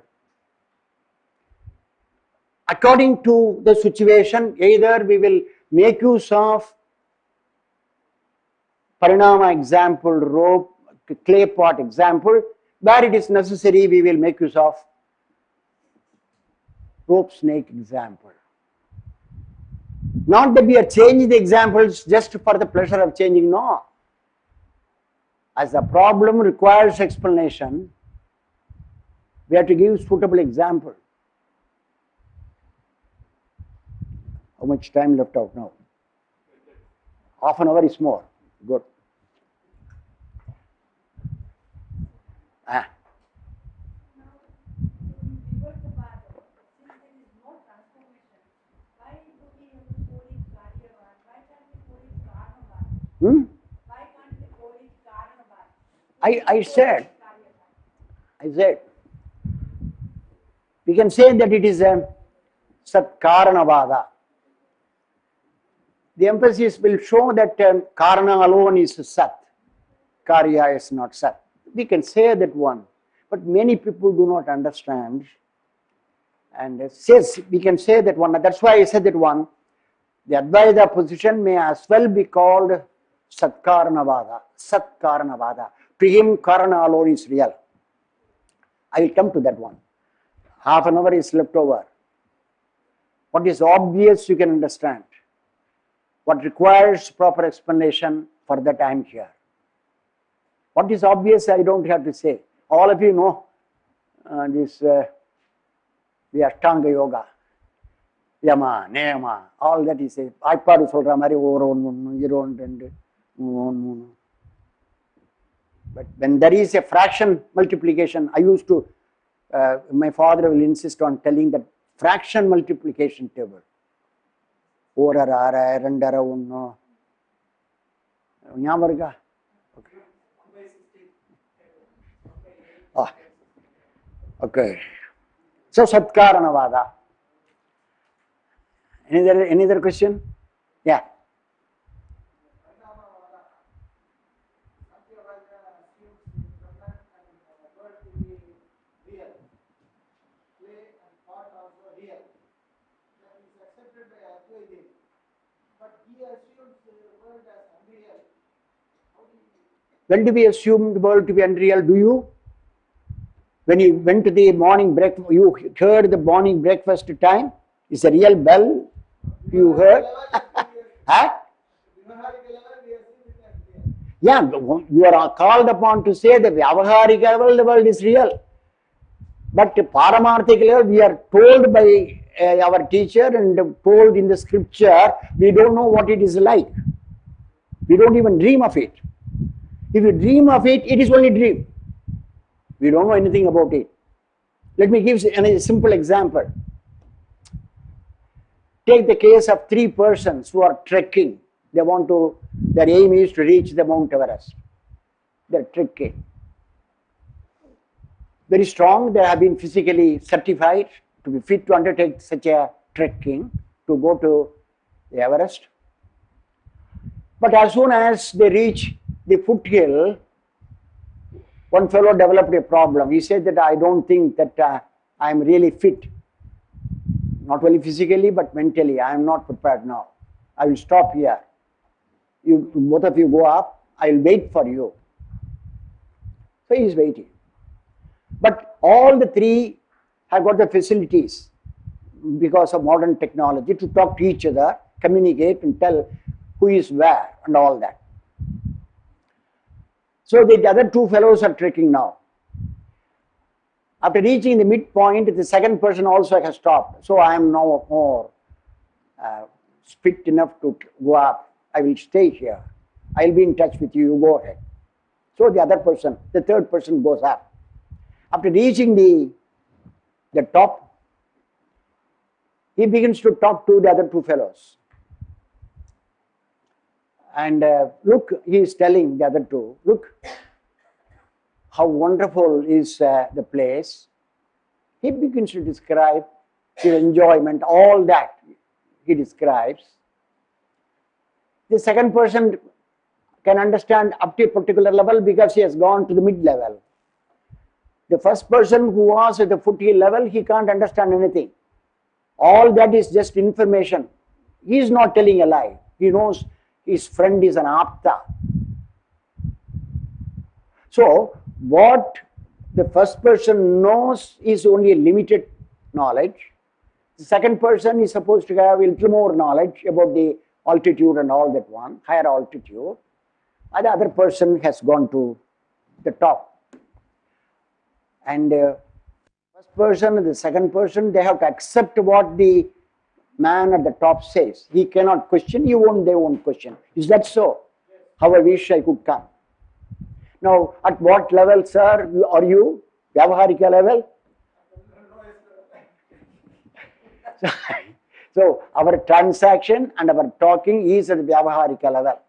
According to the situation, either we will make use of Parinama example, rope, clay pot example. Where it is necessary, we will make use of rope snake example. Not that we are changing the examples just for the pleasure of changing, no. As the problem requires explanation, we have to give suitable example. How much time left out now? Half an hour is more. Good. I said, we can say that it is a Sat-Karanavada. The emphasis will show that Karana alone is Sat, Karya is not Sat. We can say that one, but many people do not understand. And we can say that one. That's why I said that one. The Advaita position may as well be called Sat-Karanavada. Sat-Karanavada. To him, Karana alone is real. I will come to that one. Half an hour is left over. What is obvious you can understand. What requires proper explanation, for that I am here. What is obvious I don't have to say. All of you know the Ashtanga Yoga. Yama, Niyama, all that is a Aiparu solra mari but when there is a fraction multiplication, I used to my father will insist on telling that fraction multiplication table. ஓரரை அரை ரெண்டரை ஒன்று ஞாபகம் இருக்கா? Okay. So Satkaranavada. Any other question? Yeah. When do we assume the world to be unreal? Do you? When you went to the morning breakfast, you heard the morning breakfast time? Is a real bell you heard? Huh? Yeah, you are called upon to say that Vyavaharika level, the world is real. But Paramarthika level, we are told by our teacher and told in the scripture, we don't know what it is like. We don't even dream of it. If you dream of it, it is only dream. We don't know anything about it. Let me give a simple example. Take the case of 3 persons who are trekking. Their aim is to reach the Mount Everest. They're trekking. Very strong, they have been physically certified to be fit to undertake such a trekking, to go to the Everest. But as soon as they reach the foothill, one fellow developed a problem. He said that I don't think that I am really fit. Not only physically, but mentally. I am not prepared now. I will stop here. Both of you go up. I will wait for you. So he is waiting. But all the 3 have got the facilities because of modern technology to talk to each other, communicate and tell who is where and all that. So the other 2 fellows are trekking now. After reaching the midpoint, the second person also has stopped. So I am now more fit enough to go up. I will stay here. I will be in touch with you. You go ahead. So the other person, the third person goes up. After reaching the top, he begins to talk to the other 2 fellows. And look, he is telling the other 2, look, how wonderful is the place. He begins to describe his enjoyment, all that he describes. The second person can understand up to a particular level because he has gone to the mid-level. The first person who was at the foothill level, he can't understand anything. All that is just information. He is not telling a lie. He knows his friend is an apta. So, what the first person knows is only a limited knowledge. The second person is supposed to have a little more knowledge about the altitude and all that one, higher altitude. And the other person has gone to the top. And the first person and the second person, they have to accept what the man at the top says. He cannot question, they won't question. Is that so? Yes. How I wish I could come. Now, at what level, sir, are you? Vyavaharika level? So, our transaction and our talking is at the Vyavaharika level.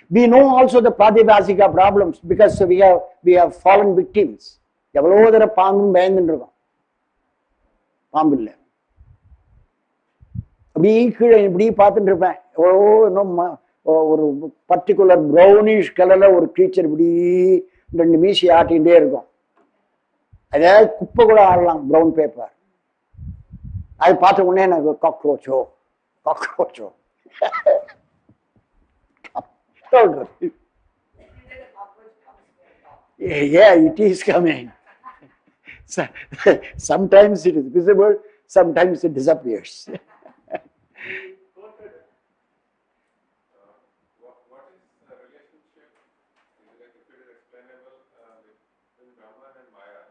We know also the Pradivasika problems because we have fallen victims. எவ்வளோ தடவை பாம்பும் பயந்துட்டு இருக்கோம். பாம்பு இல்லை, அப்படி கீழே இப்படி பார்த்துட்டு இருப்பேன். எவ்வளோ இன்னும் ஒரு பர்டிகுலர் ப்ரௌனிஷ் கலரில் ஒரு க்ரீச்சர் இப்படி 2 மீசி ஆட்டிகிட்டே இருக்கும். அதாவது குப்பை கூட ஆடலாம், ப்ரௌன் பேப்பர். அது பார்த்த உடனே எனக்கு காக்ரோச்சோ. Yeah, it is coming. Sometimes it is visible, sometimes it disappears.
What is the relationship? If it is explainable between Brahman and Maya,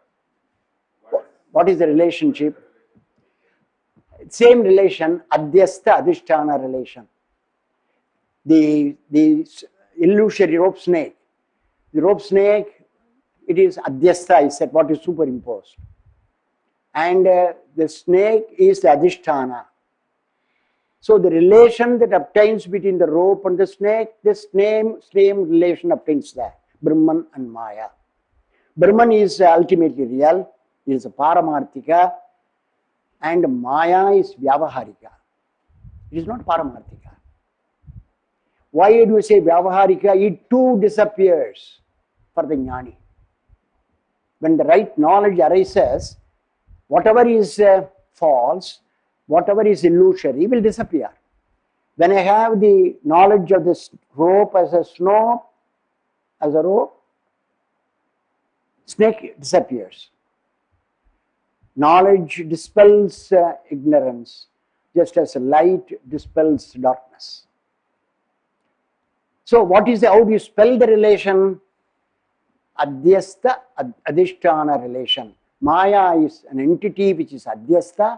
what is the relationship? Same relation, adhyastha adhisthana relation. The illusory rope snake. The rope snake, it is adhyastha, I said, what is superimposed. and the snake is the adhisthana. So the relation that obtains between the rope and the snake, the same relation obtains there, Brahman and Maya. Brahman is ultimately real, it is a Paramarthika, and Maya is Vyavaharika. It is not Paramarthika. Why do you say Vyavaharika? It too disappears for the Jnani. When the right knowledge arises, whatever is false, whatever is illusory will disappear. When I have the knowledge of this rope as a rope, snake disappears. Knowledge dispels ignorance, just as light dispels darkness. So how do you spell the relation? Adhyastha adhisthana relation. Maya is an entity which is adhyastha.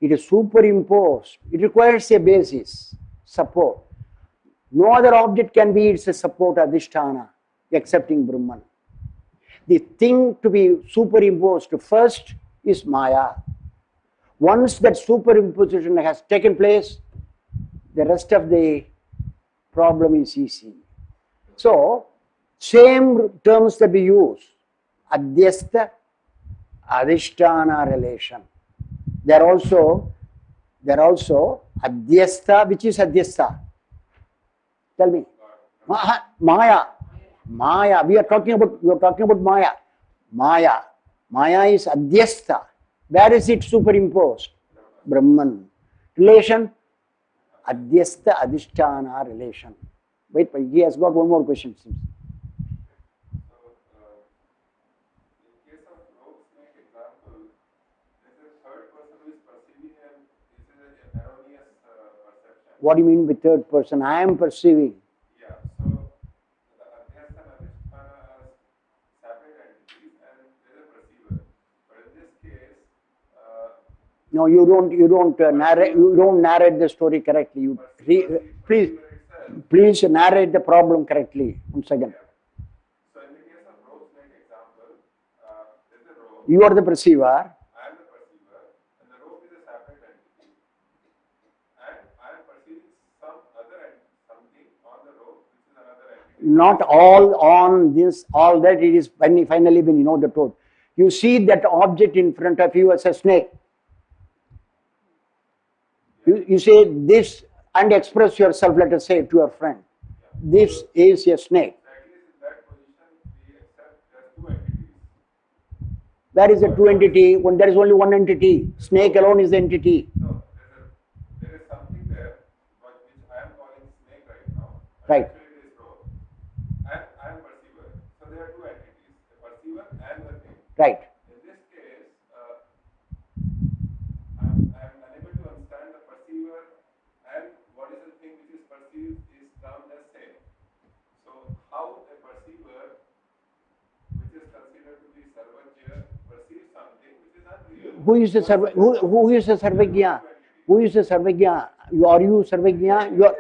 It is superimposed. It requires a basis, support. No other object can be its support, adhisthana, excepting Brahman. The thing to be superimposed first is Maya. Once that superimposition has taken place, the rest of the problem is easy. So, same terms that we use, adhyastha, adhisthana relation. There are also adhyastha. Which is adhyastha? Tell me. Maya. Maya. We are talking about Maya. Maya is adhyastha. Where is it superimposed? Brahman. Relation? Adhyastha adhisthana relation. Wait, he has got one more question.
In case of rope snake example, this is third person who is perceiving and this is an erroneous perception.
What do you mean with third person? I am perceiving.
Yeah, so the adhyastha and adhisthana are separate entities and there is a perceiver. But in this case,
No, you don't narrate the story correctly. Please narrate the problem correctly. Once again.
so in the case of rope snake example, there is a rope.
You are the perceiver.
I am the perceiver and the rope is a separate entity. And I am perceiving something on the rope which is another entity.
Not all on this, all that. It is when you know the truth. You see that object in front of you as a snake. You say this and express yourself, let us say, to your friend. This is a snake.
Exactly in that position, we accept there are two entities.
Where is the two entity? When there is only one entity. Snake alone is the entity.
No, there is something there, but which I am calling snake right now.
Right.
Actually, it is rope. And I am perceiver. So there are two entities, the perceiver and the thing.
Right.
In this case, I am unable to understand the perceiver and what is the thing which is perceived is termed as same. So how a perceiver, which is considered to be sarvajya, perceives something which is unreal.
Who is the Sarvajna? Who is the Sarvajna? Are you Sarvajna?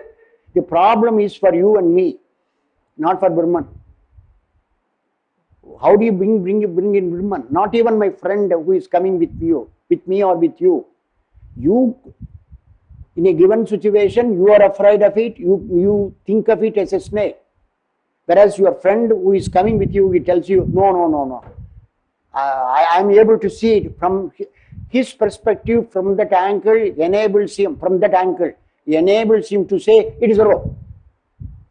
The problem is for you and me, not for Brahman. How do you bring in Brahman? Not even my friend who is coming with me or with you. You, in a given situation, you are afraid of it, you think of it as a snake. Whereas your friend who is coming with you, he tells you, no. I am able to see it from his perspective, from that angle, enables him to say, it is a rope.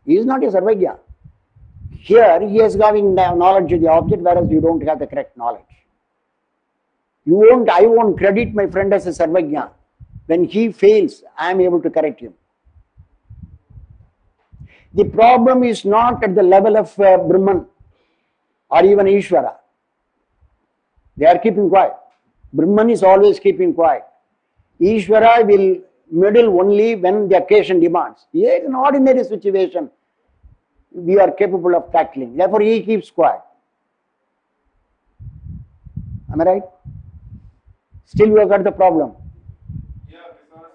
He is not a Sarvajna. Here, he is having knowledge of the object, whereas you don't have the correct knowledge. I won't credit my friend as a Sarvajna. When he fails, I am able to correct him. The problem is not at the level of Brahman or even Ishvara. They are keeping quiet. Brahman is always keeping quiet. Ishvara will meddle only when the occasion demands. Here is an ordinary situation we are capable of tackling. Therefore, he keeps quiet. Am I right? Still you have got the problem.
Yeah, because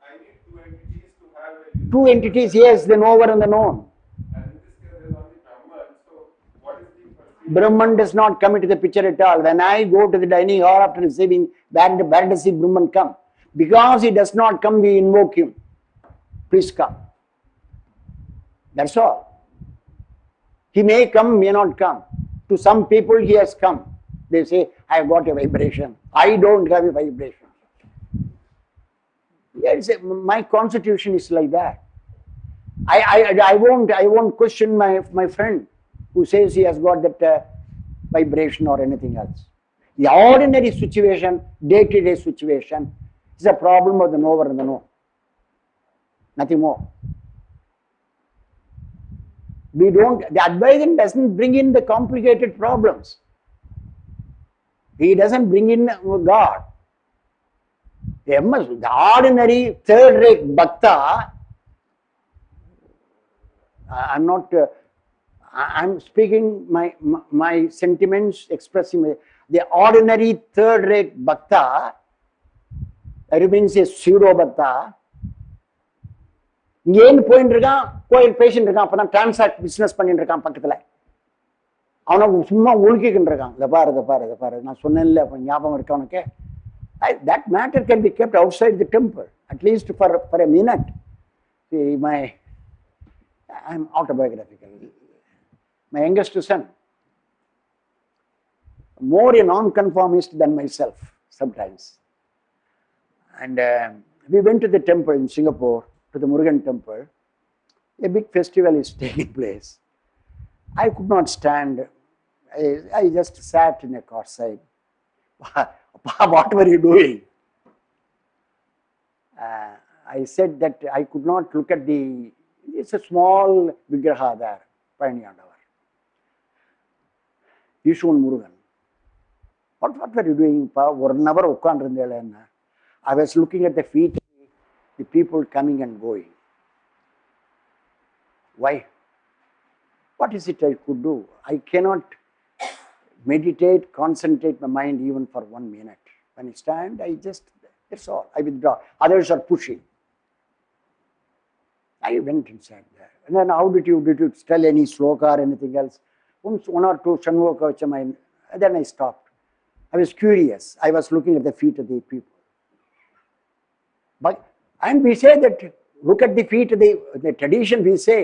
I need two entities to have a
Two entities, yes, the knower and the known.
And in this case, there is only Brahman. So what is being perceived
Brahman does not come into the picture at all. When I go to the dining hall after receiving, where does the Brahman come? Because he does not come, we invoke him. Please come. That's all. He may come, may not come. To some people, he has come. They say, I have got a vibration. I don't have a vibration. Yes, my constitution is like that. I won't question my friend who says he has got that vibration or anything else. The ordinary situation, day-to-day situation, is a problem of the knower and the known. Nothing more. The Advaita doesn't bring in the complicated problems. He doesn't bring in God. The ordinary third-rate bhakta, I'm speaking my sentiments, expressing the ordinary third-rate bhakta, remains a pseudo bhakta. இங்கே போயிட்டு இருக்கான், கோயில் பேசிட்டு இருக்கான், அப்பதான் transact business பண்ணிட்டு இருக்கான் பக்கத்துல. அவனை சும்மா ஒழுக்கிக்கிட்டு இருக்கான். இதை பாரு நான் சொன்னேன்ல, அப்ப ஞாபகம் இருக்கு அவனுக்கு. That matter can be kept outside the temple, at least for a minute. See, I'm autobiographical. My youngest son, more a non-conformist than myself sometimes. And we went to the temple in Singapore, to the Murugan temple. A big festival is taking place. I could not stand. I just sat in a court side. What were you doing? I said that I could not look at it's a small vigraha there, Payaniyandavar. Yishun Murugan. What were you doing? I was looking at the feet, the people coming and going. Why? What is it I could do? I cannot meditate, concentrate my mind even for 1 minute. When I stand, that's all. I withdraw. Others are pushing. I went and sat there. And then how did you tell any sloka or anything else? One or two Shanvoka, then I stopped. I was curious. I was looking at the feet of the people. And we say that, look at the feet of the tradition, we say,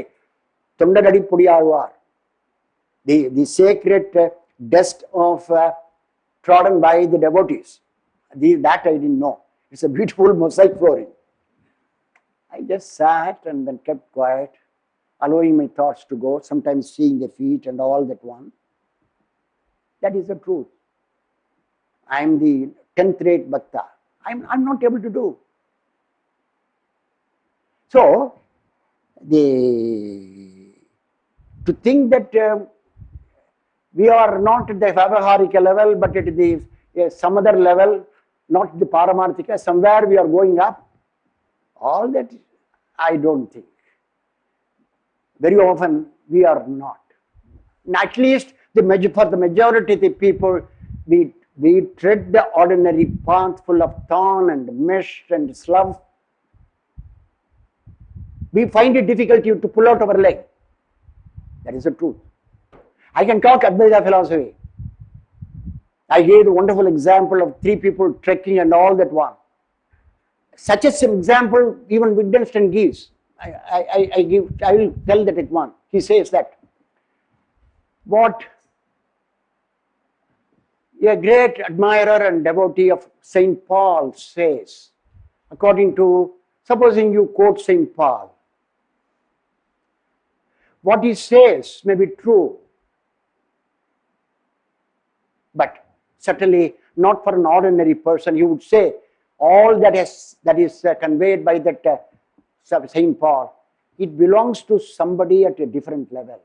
Tondadadi Pudiyalvar, the sacred dust of trodden by the devotees. That I didn't know. It's a beautiful mosaic flooring. I just sat and then kept quiet, allowing my thoughts to go, sometimes seeing the feet and all that one. That is the truth. I am the 10th rate bhakta. I'm not able to do. So, to think that we are not at the Vyavaharika level, but at some other level, not the Paramarthika, somewhere we are going up, all that I don't think. Very often we are not. And at least for the majority of the people, we tread the ordinary path full of thorn and mesh and slough. We find it difficult to pull out our leg. That is the truth. I can talk Advaita philosophy. I gave the wonderful example of 3 people trekking and all that one. Such an example even Wittgenstein gives. I will tell that at one. He says that what a great admirer and devotee of Saint Paul says, according to, supposing you quote Saint Paul, what he says may be true, but certainly not for an ordinary person. He would say all that is conveyed by that Saint Paul, it belongs to somebody at a different level.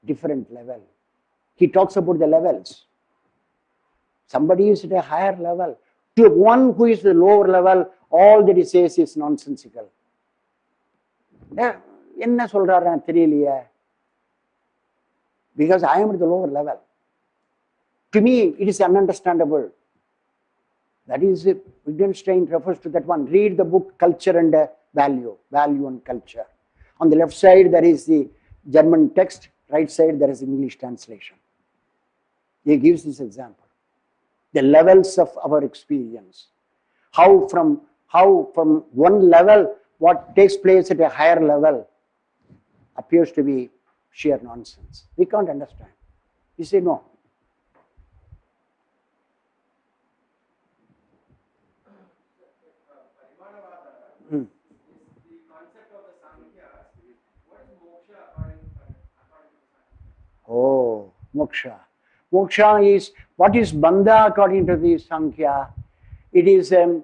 Different level. He talks about the levels. Somebody is at a higher level. To one who is the lower level, all that he says is nonsensical. Enna solrarana theriyaliye, because I am at the lower level. To me, it is ununderstandable. That is, Wittgenstein refers to that one. Read the book Culture and Value and Culture. On the left side, there is the German text. Right side, there is English translation. He gives this example. The levels of our experience. How from one level, what takes place at a higher level appears to be sheer nonsense. We can't understand. You say no.
Is the concept of the Sankhya, what is moksha according to Sankhya?
Oh, moksha. Moksha is, what is bandha according to the Sankhya? It is there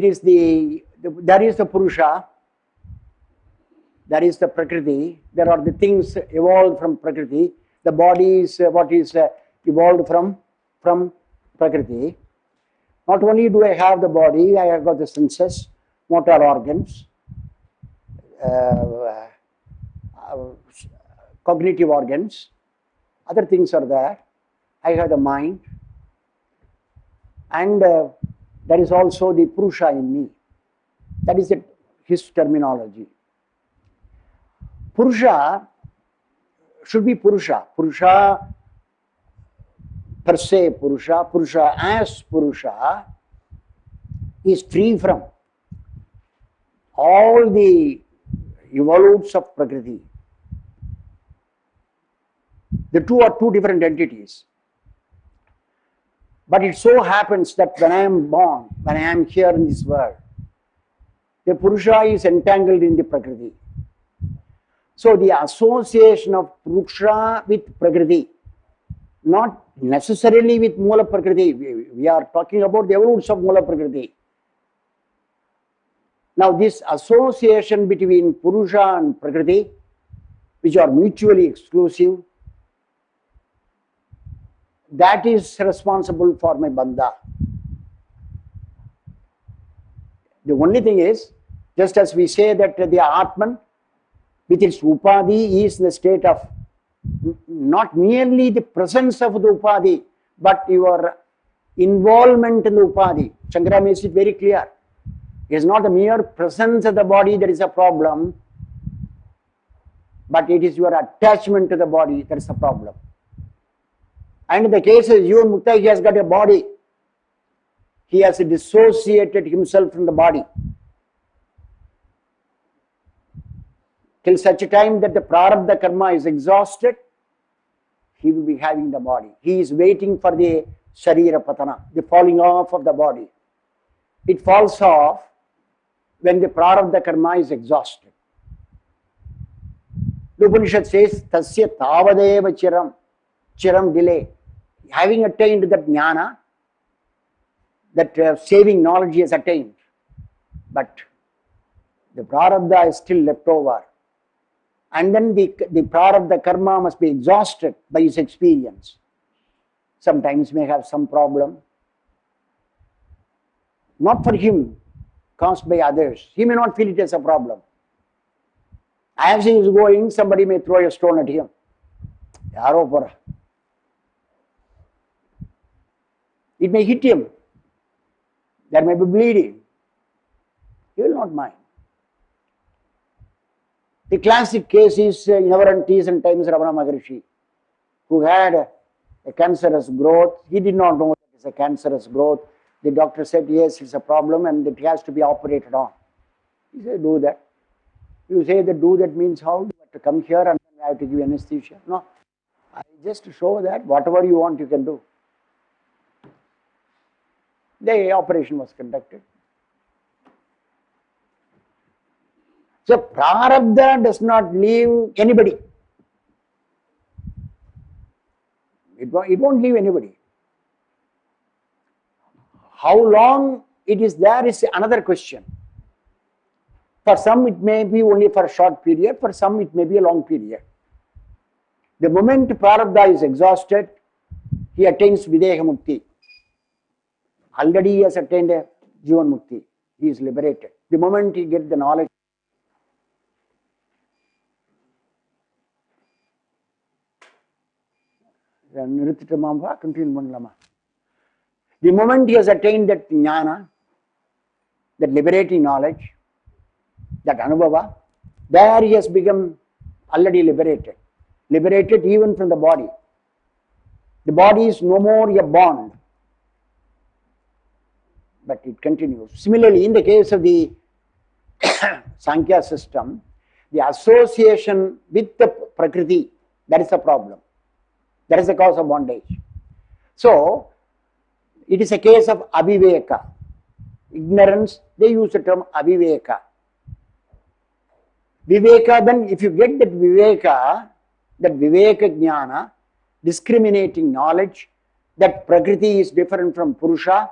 is the Purusha, there is the Prakriti, there are the things evolved from Prakriti. The body is what is evolved from Prakriti. Not only do I have the body, I have got the senses, motor organs, cognitive organs, other things are there. I have the mind, and there is also the Purusha in me. That is his terminology. Purusha should be Purusha. Purusha per se, Purusha as Purusha is free from all the evolutes of Prakriti. The two are two different entities. But it so happens that when I am born, when I am here in this world, the Purusha is entangled in the Prakriti. So the association of Purusha with Prakriti, not necessarily with Mula Prakriti, we are talking about the evolutes of Mula Prakriti. Now this association between Purusha and Prakriti, which are mutually exclusive, that is responsible for my bandha. The only thing is, just as we say that the Atman with its Upadhi is in the state of not merely the presence of the Upadhi, but your involvement in the Upadhi. Shankara makes it very clear. It is not the mere presence of the body that is a problem, but it is your attachment to the body that is the problem. And in the case of Jivan Mukta, he has got a body. He has dissociated himself from the body. Till such a time that the prarabdha karma is exhausted, he will be having the body. He is waiting for the sharira patana, the falling off of the body. It falls off when the prarabdha karma is exhausted. The Upanishad says, tasya tavadeva chiram delay. Having attained that jnana, that saving knowledge he has attained, but the prarabdha is still left over. And then the prarabdha karma must be exhausted by his experience. Sometimes may have some problem, not for him, caused by others. He may not feel it as a problem. As he is going, somebody may throw a stone at him. Yaro pora. It may hit him. There may be bleeding. He will not mind. The classic case is in our recent times Ramana Maharshi, who had a cancerous growth. He did not know that it's a cancerous growth. The doctor said, yes, it's a problem and it has to be operated on. He said, do that. You say that do that means how? You have to come here and then I have to give anesthesia. No. I just show that whatever you want you can do. The operation was conducted. So prarabdha does not leave anybody. It won't leave anybody. How long it is there is another question. For some it may be only for a short period, for some it may be a long period. The moment prarabdha is exhausted, he attains videha mukti. Already he has attained a jivan mukti. He is liberated. The moment he gets the knowledge. The moment he has attained that jnana, that liberating knowledge, that anubhava, there he has become already liberated. liberated even from the body. The body is no more a bond, but it continues. Similarly, in the case of the Sankhya system, the association with the Prakriti, that is the problem. That is the cause of bondage. So, it is a case of aviveka. Ignorance, they use the term aviveka. Viveka, then if you get that viveka jnana, discriminating knowledge, that Prakriti is different from Purusha.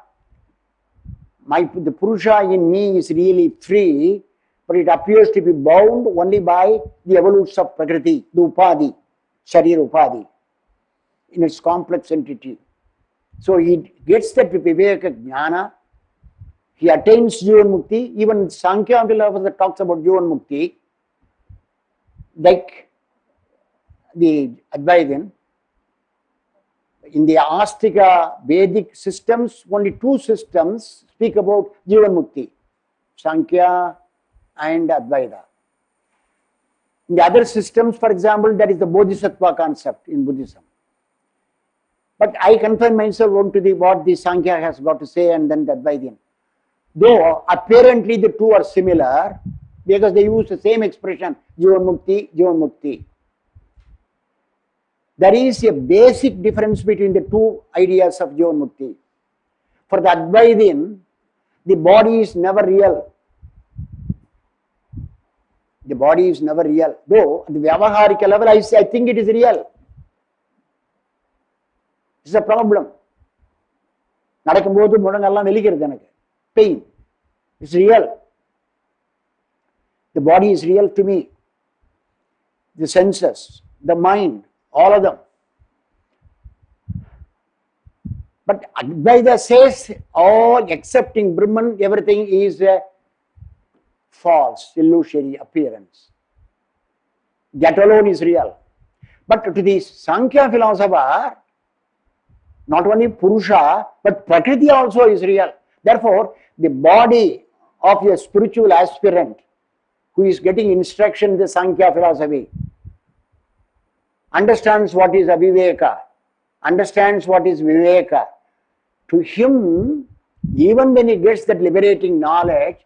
The Purusha in me is really free, but it appears to be bound only by the evolution of Prakriti, the Upadhi, Sharira Upadhi, in its complex entity. So he gets that Viveka Jnana, he attains Jivan Mukti. Even Sankhya philosopher talks about Jivan Mukti, like the Advaitin. In the Astika Vedic systems, only two systems speak about Jivan Mukti, Sankhya and Advaita. In the other systems, for example, that is the Bodhisattva concept in Buddhism. But I confine myself onto what the Sankhya has got to say and then the Advaitin. Though apparently the two are similar because they use the same expression, Jivan Mukti, Jivan Mukti. There is a basic difference between the two ideas of Jivan Mukti. For the Advaitin, the body is never real. The body is never real. Though at the Vyavaharika level, I think it is real. It's a problem. நடக்கும்போது முழங்கெல்லாம் வெளிக்கிறது எனக்கு. Pain. It's real. The body is real to me. The senses, the mind, all of them. But Advaita says all excepting Brahman, everything is a false, illusory appearance. That alone is real. But to the Sankhya philosopher, not only Purusha, but Prakriti also is real. Therefore, the body of a spiritual aspirant who is getting instruction in the Sankhya philosophy understands what is aviveka, understands what is viveka. To him, even when he gets that liberating knowledge,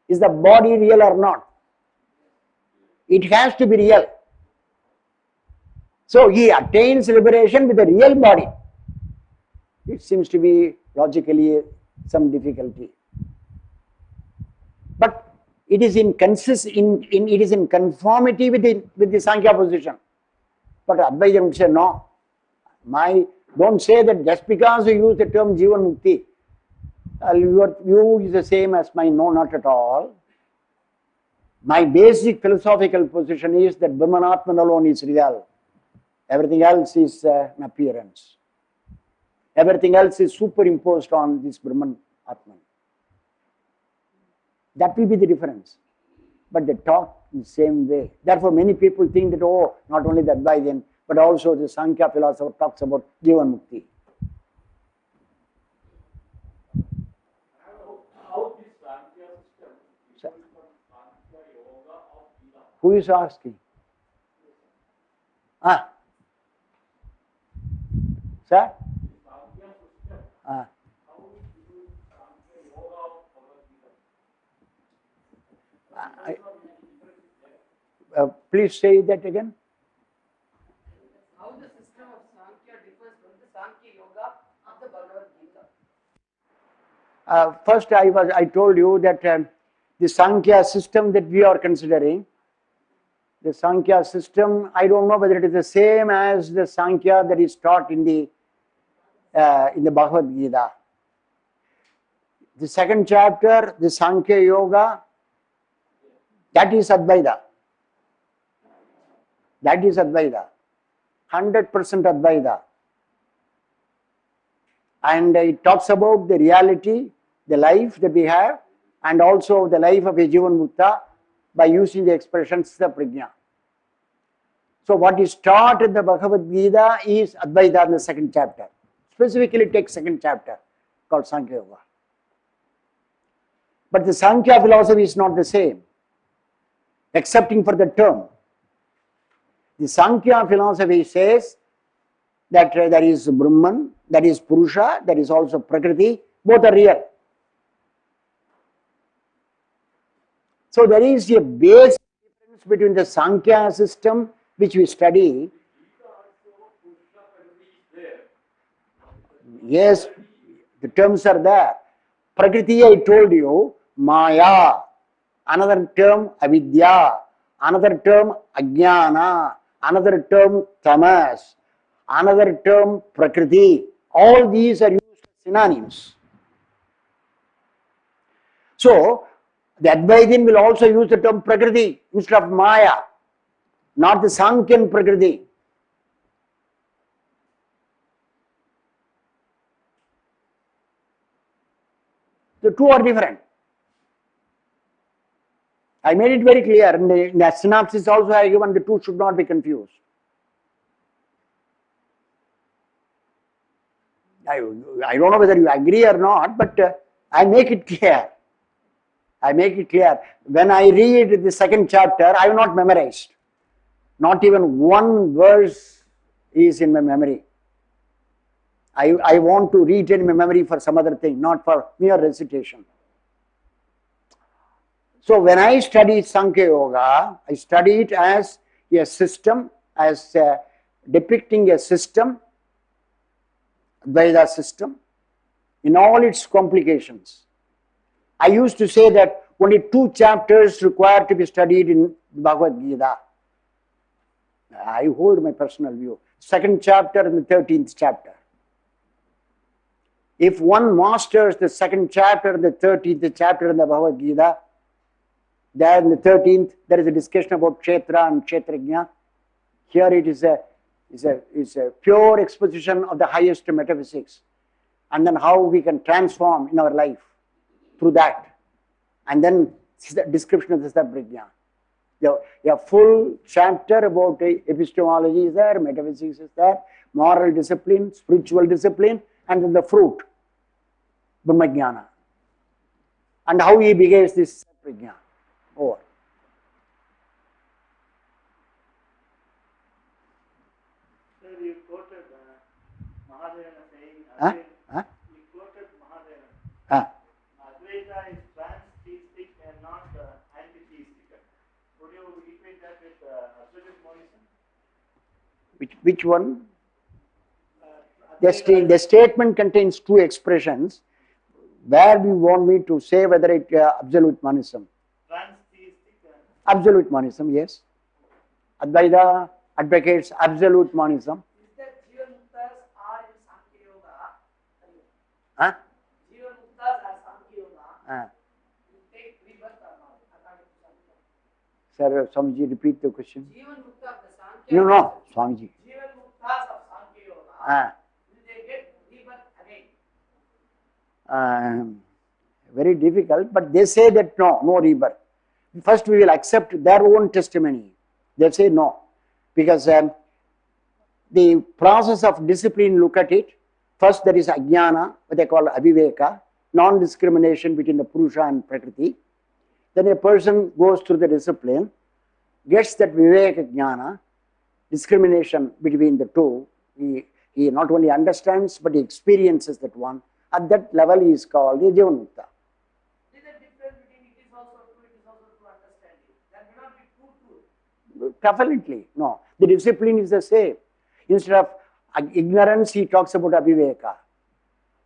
is the body real or not? It has to be real. So he attains liberation with a real body. It seems to be logically some difficulty. But it is in conformity with the Sankhya position. But Advaita would say, no, don't say that just because you use the term Jivan Mukti, your view is the same as mine. No, not at all. My basic philosophical position is that Brahmanatman alone is real. Everything else is an appearance. Everything else is superimposed on this Brahman Atman. That will be the difference. But they talk in the same way. Therefore, many people think that, oh, not only the Advaitin, but also the Sankhya philosopher talks about Jivan Mukti.
How this Sankhya system differs from Sankhya Yoga of Gita?
Who is asking? Sir?
Sankhya system,
Ah.
how it differs from Sankhya Yoga of Bhagavad Gita?
Please say that again.
How the system of Sankhya differs from the Sankhya Yoga of the Bhagavad Gita?
First, I told you that the Sankhya system that we are considering, the Sankhya system, I don't know whether it is the same as the Sankhya that is taught in the Bhagavad Gita. The second chapter, the Sankhya Yoga, that is Advaita. That is Advaita. 100% Advaita. And it talks about the reality, the life that we have, and also the life of a Jivan Mukta by using the expression Sthita Prajna. So what is taught in the Bhagavad Gita is Advaita in the second chapter. Specifically take second chapter called Sankhya Yoga. But the Sankhya philosophy is not the same, excepting for the term. The Sankhya philosophy says that there is Brahman, that is Purusha, that is also Prakriti, both are real. So there is a basic difference between the Sankhya system which we study. Yes, the terms are there. Prakriti, I told you, Maya, another term Avidya, another term Ajnana, another term Tamas, another term Prakriti. All these are used as synonyms. So, the Advaitin will also use the term Prakriti instead of Maya, not the Sankhyan Prakriti. The two are different. I made it very clear in the synopsis also I given the two should not be confused. I don't know whether you agree or not, but I make it clear. I make it clear. When I read the second chapter, I have not memorized. Not even one verse is in my memory. I want to retain my memory for some other thing, not for mere recitation. So when I study Sankhya Yoga, I study it as a system, as depicting a system, Advaita system, in all its complications. I used to say that only 2 chapters required to be studied in Bhagavad Gita. I hold my personal view. 2nd chapter and the 13th chapter. If one masters the 2nd chapter and the 13th chapter in the Bhagavad Gita, there in the 13th there is a discussion about Kshetra and Kshetrajna. Here it is a pure exposition of the highest metaphysics, and then how we can transform in our life through that. And then the description of the Prajna. A full chapter about epistemology is there, metaphysics is there, moral discipline, spiritual discipline, and then the fruit, Brahmajnana. And how he behaves this Prajna. Over.
Sir, you quoted Mahadevana saying,
Huh?
you quoted Mahadevana.
Huh?
Advaita is trans-theistic and not anti-theistic. Would you equate that with absolute monism?
Which one? The statement contains 2 expressions. Where do you want me to say whether it absolute monism?
Trans-theistic.
Absolute monism, yes. Advaita advocates absolute monism.
Is that Jivan Muktas are in Sankhya Yoga?
Huh?
Jivan Muktas are Sankhya Yoga. You take rebirth or not, according to Sankhya.
Sir, Swamiji, repeat the question.
Jivan Mukta of the Sankhya.
No, Swamiji.
Jivan Muktas of Sankhya Yoga. Will they get rebirth again?
Very difficult, but they say that no rebirth. First we will accept their own testimony. They say no, because the process of discipline, look at it. First there is Ajnana, what they call Aviveka, non-discrimination between the Purusha and Prakriti. Then a person goes through the discipline, gets that Viveka Jnana, discrimination between the two. He not only understands, but he experiences that one. At that level he is called a Jivan Mukta.
There is a difference between it is also true, it is also true understanding. That may not be true.
Definitely, no. The discipline is the same. Instead of ignorance, he talks about Aviveka.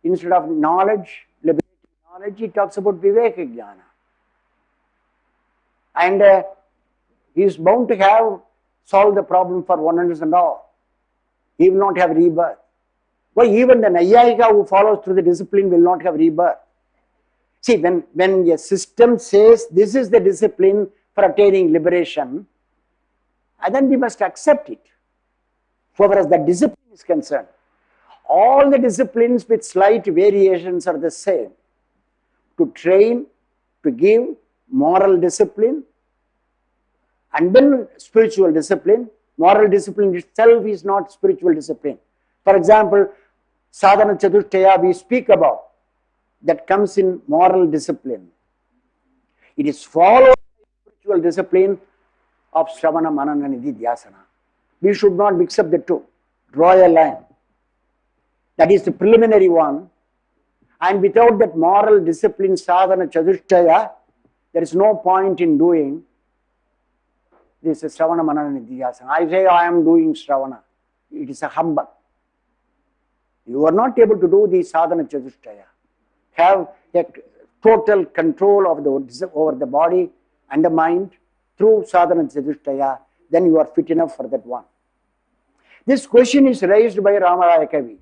Instead of knowledge, liberating knowledge, he talks about Viveka Jnana. And he is bound to have solved the problem for one and all. He will not have rebirth. Why even the Nayayika who follows through the discipline will not have rebirth? See, when a system says this is the discipline for attaining liberation, and then we must accept it. So far as the discipline is concerned, all the disciplines with slight variations are the same. To train, to give moral discipline, and then spiritual discipline. Moral discipline itself is not spiritual discipline. For example, Sadhana Chatushtaya we speak about, that comes in moral discipline. It is followed by spiritual discipline of Shravana, Manana, Nididhyasana. We should not mix up the two. Draw a line. That is the preliminary one. And without that moral discipline, sadhana chatushtaya, there is no point in doing this Shravana Manana Nidhyasana. I say I am doing Shravana. It is a humbug. You are not able to do the sadhana chatushtaya. Have a total control of over the body and the mind through sadhana chatushtaya, then you are fit enough for that one. This question is raised by Ramaraya Kavi.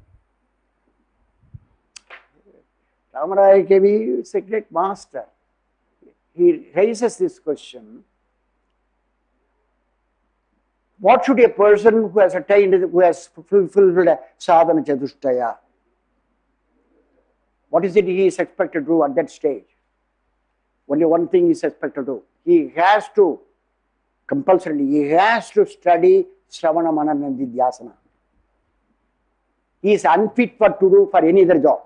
Ramaraya Kavi is a great master. He raises this question. What should a person who has attained, who has fulfilled sadhana chatushtaya, what is it he is expected to do at that stage? Only one thing he is expected to do. He has to, compulsorily, he has to study Shravana Manana Nidhyasana. He is unfit to do for any other job.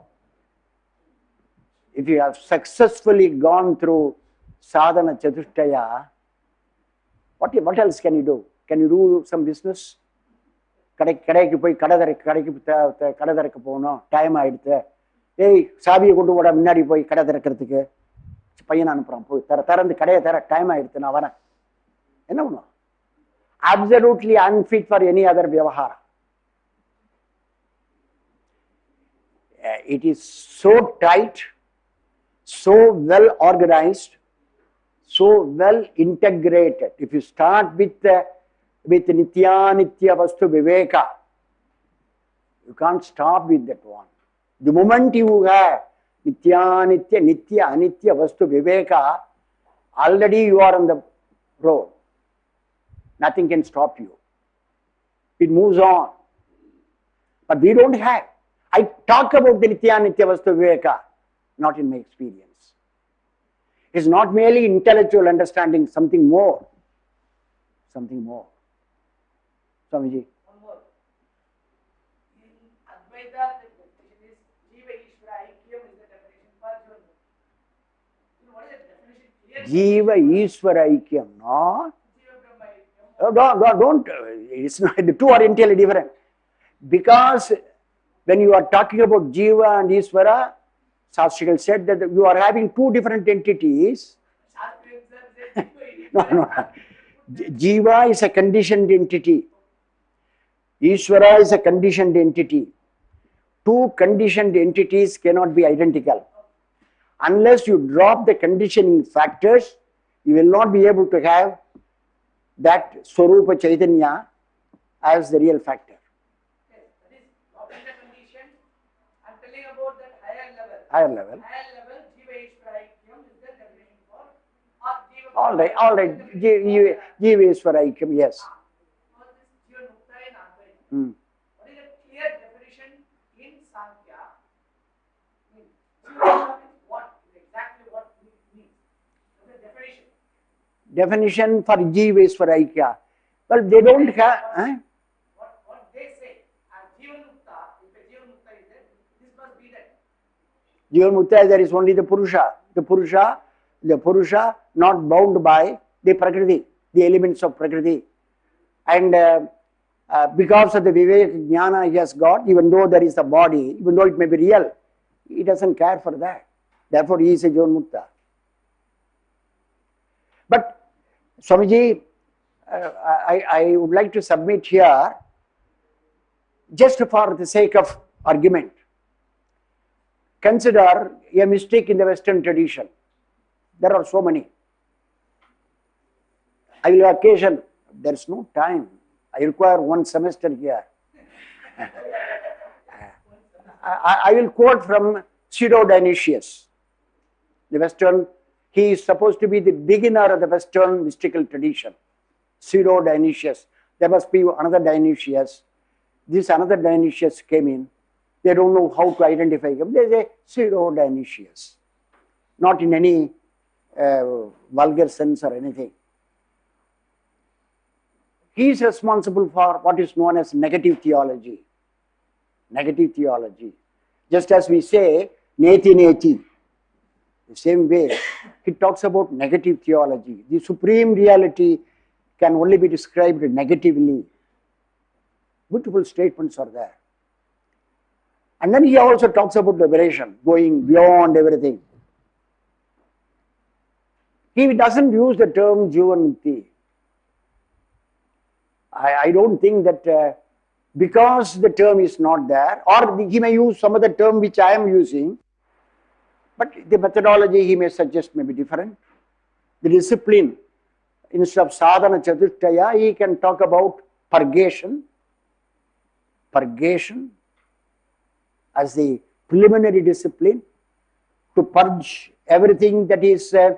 If you have successfully gone through sadhana chatushtaya, what else can you do? Can you do some business? கடைக்கு போய் கடை திறக்க போகணும், time ஆயிடுத்து. ஏய், சாவியை கொண்டு போட முன்னாடி போய் கடை திறக்கிறதுக்கு பையனை அனுப்புறான், போய் திறந்து கடையை டைம் ஆயிடுத்து, நான் வரேன். என்ன பண்ணுவோம்? Absolutely unfit for any other vyavahara. It is so tight, so well organized, so well integrated. If you start with Nitya Vastu Viveka, you can't stop with that one. The moment you have Nitya Anitya Vastu Viveka, already you are on the road. Nothing can stop you. It moves on. But we don't have. I talk about the Nitya Vastu Viveka, not in my experience. It's not merely intellectual understanding, something more. Something more. Swamiji.
One more. In Advaita, the definition is Jiva Ishvara Aikyam is the definition for Jiva. What is the definition?
Jiva Ishvara Aikyam, no?
Jiva Brahma Aikyam.
Don't, it's not, the two are entirely different. Because when you are talking about Jiva and Ishvara, Shastrical said that you are having two different entities. No. Jiva is a conditioned entity. Ishvara is a conditioned entity. Two conditioned entities cannot be identical. Unless you drop the conditioning factors, you will not be able to have that Swarupa Chaitanya as the real factor.
Yes, that is dropping the condition. I'm telling about that higher level.
Higher level.
Higher level, Jiva Ishvara Aikyam is the definition for, or Jiva.
All right. Jiva Ishvara Aikyam, yes.
For this Jiva Mukta in Advaita. What is a clear definition in Sankhya? Jiva Ishvara means what? Exactly what it means. What is the definition?
Definition for Jiva Ishvara Aikya. Well, they don't have.
What they say, and Jiva Mukta, if a Jiva Mukta is there, this must be that.
Jiva Mukta, there is only the Purusha. The Purusha not bound by the Prakriti, the elements of Prakriti. And because of the Vivek Jnana he has got, even though there is a body, even though it may be real, he doesn't care for that. Therefore, he is a Jiva Mukta. But, Swamiji, I would like to submit here, just for the sake of argument, consider a mistake in the Western tradition. There are so many. I will occasion, there is no time. I require one semester here. I will quote from Pseudo-Dionysius. The Western, he is supposed to be the beginner of the Western mystical tradition. Pseudo-Dionysius. There must be another Dionysius. This another Dionysius came in. They don't know how to identify him. They say Pseudo-Dionysius. Not in any vulgar sense or anything. He is responsible for what is known as negative theology. Negative theology. Just as we say, neti neti. The same way, he talks about negative theology. The supreme reality can only be described negatively. Beautiful statements are there. And then he also talks about liberation, going beyond everything. He doesn't use the term Jivan Mukti. I don't think that because the term is not there, or he may use some other term which I am using, but the methodology he may suggest may be different. The discipline, instead of sadhana chatushtaya, he can talk about purgation as the preliminary discipline to purge everything that is a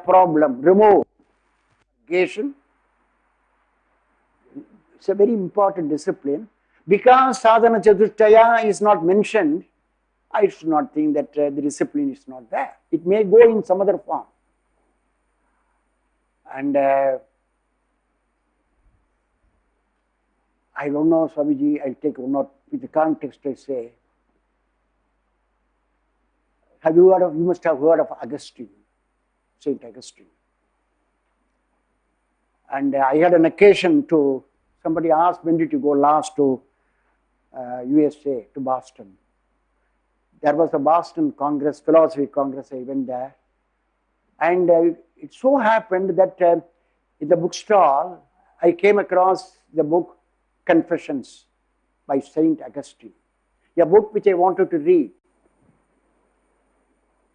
problem, remove purgation. It's a very important discipline. Because sadhana chatushtaya is not mentioned, I should not think that the discipline is not there. It may go in some other form. And I don't know, Swamiji, I'll take one or with the context I say. Have you heard of, you must have heard of Augustine, Saint Augustine. And I had an occasion to, somebody asked, when did you go last to USA, to Boston? There was a Boston Congress, Philosophy Congress, I went there. And it so happened that in the bookstall, I came across the book Confessions by Saint Augustine, a book which I wanted to read.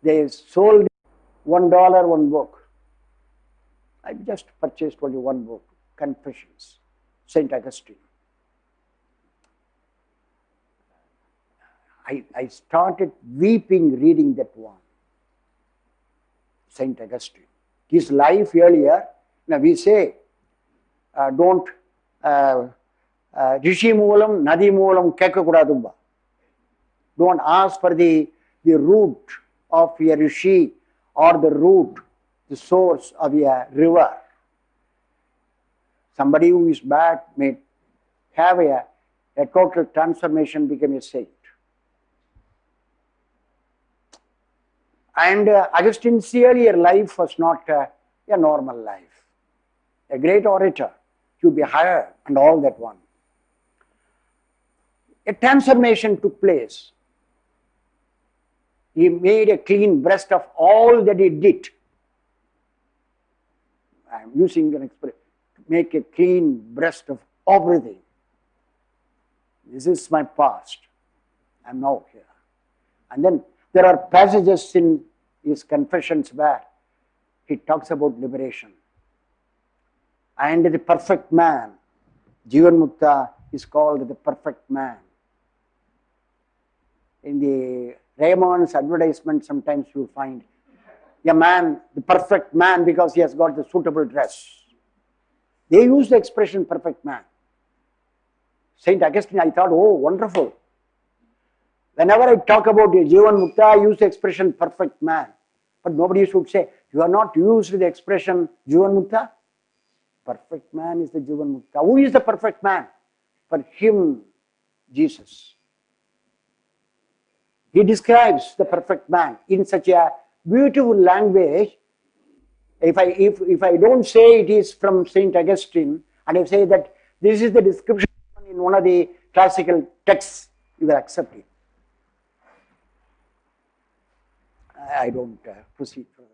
They sold $1 one book. I just purchased only one book, Confessions, Saint Augustine. I started weeping reading that one, Saint Augustine. His life earlier, now we say, don't Rishi Moolam, Nadi Moolam, Kekakudadumba. Don't ask for the root of a Rishi or the root, the source of a river. Somebody who is bad may have a total transformation, become a saint. And Augustine's earlier life was not a normal life. A great orator, to be hired and all that one. A transformation took place. He made a clean breast of all that he did. I am using an expression, make a clean breast of everything. This is my past. I am now here. And then there are passages in his Confessions where he talks about liberation. And the perfect man, Jivan Mukta is called the perfect man. In the Raymond's advertisement, sometimes you find a man, the perfect man, because he has got the suitable dress. They use the expression perfect man. Saint Augustine, I thought, oh, wonderful. Whenever I talk about Jivan Mukta, I use the expression perfect man. But nobody should say, you are not used the expression Jivan Mukta. Perfect man is the Jivan Mukta. Who is the perfect man? For him, Jesus. He describes the perfect man in such a beautiful language. If I don't say it is from Saint Augustine, and I say that this is the description in one of the classical texts, you will accept it. I don't proceed further.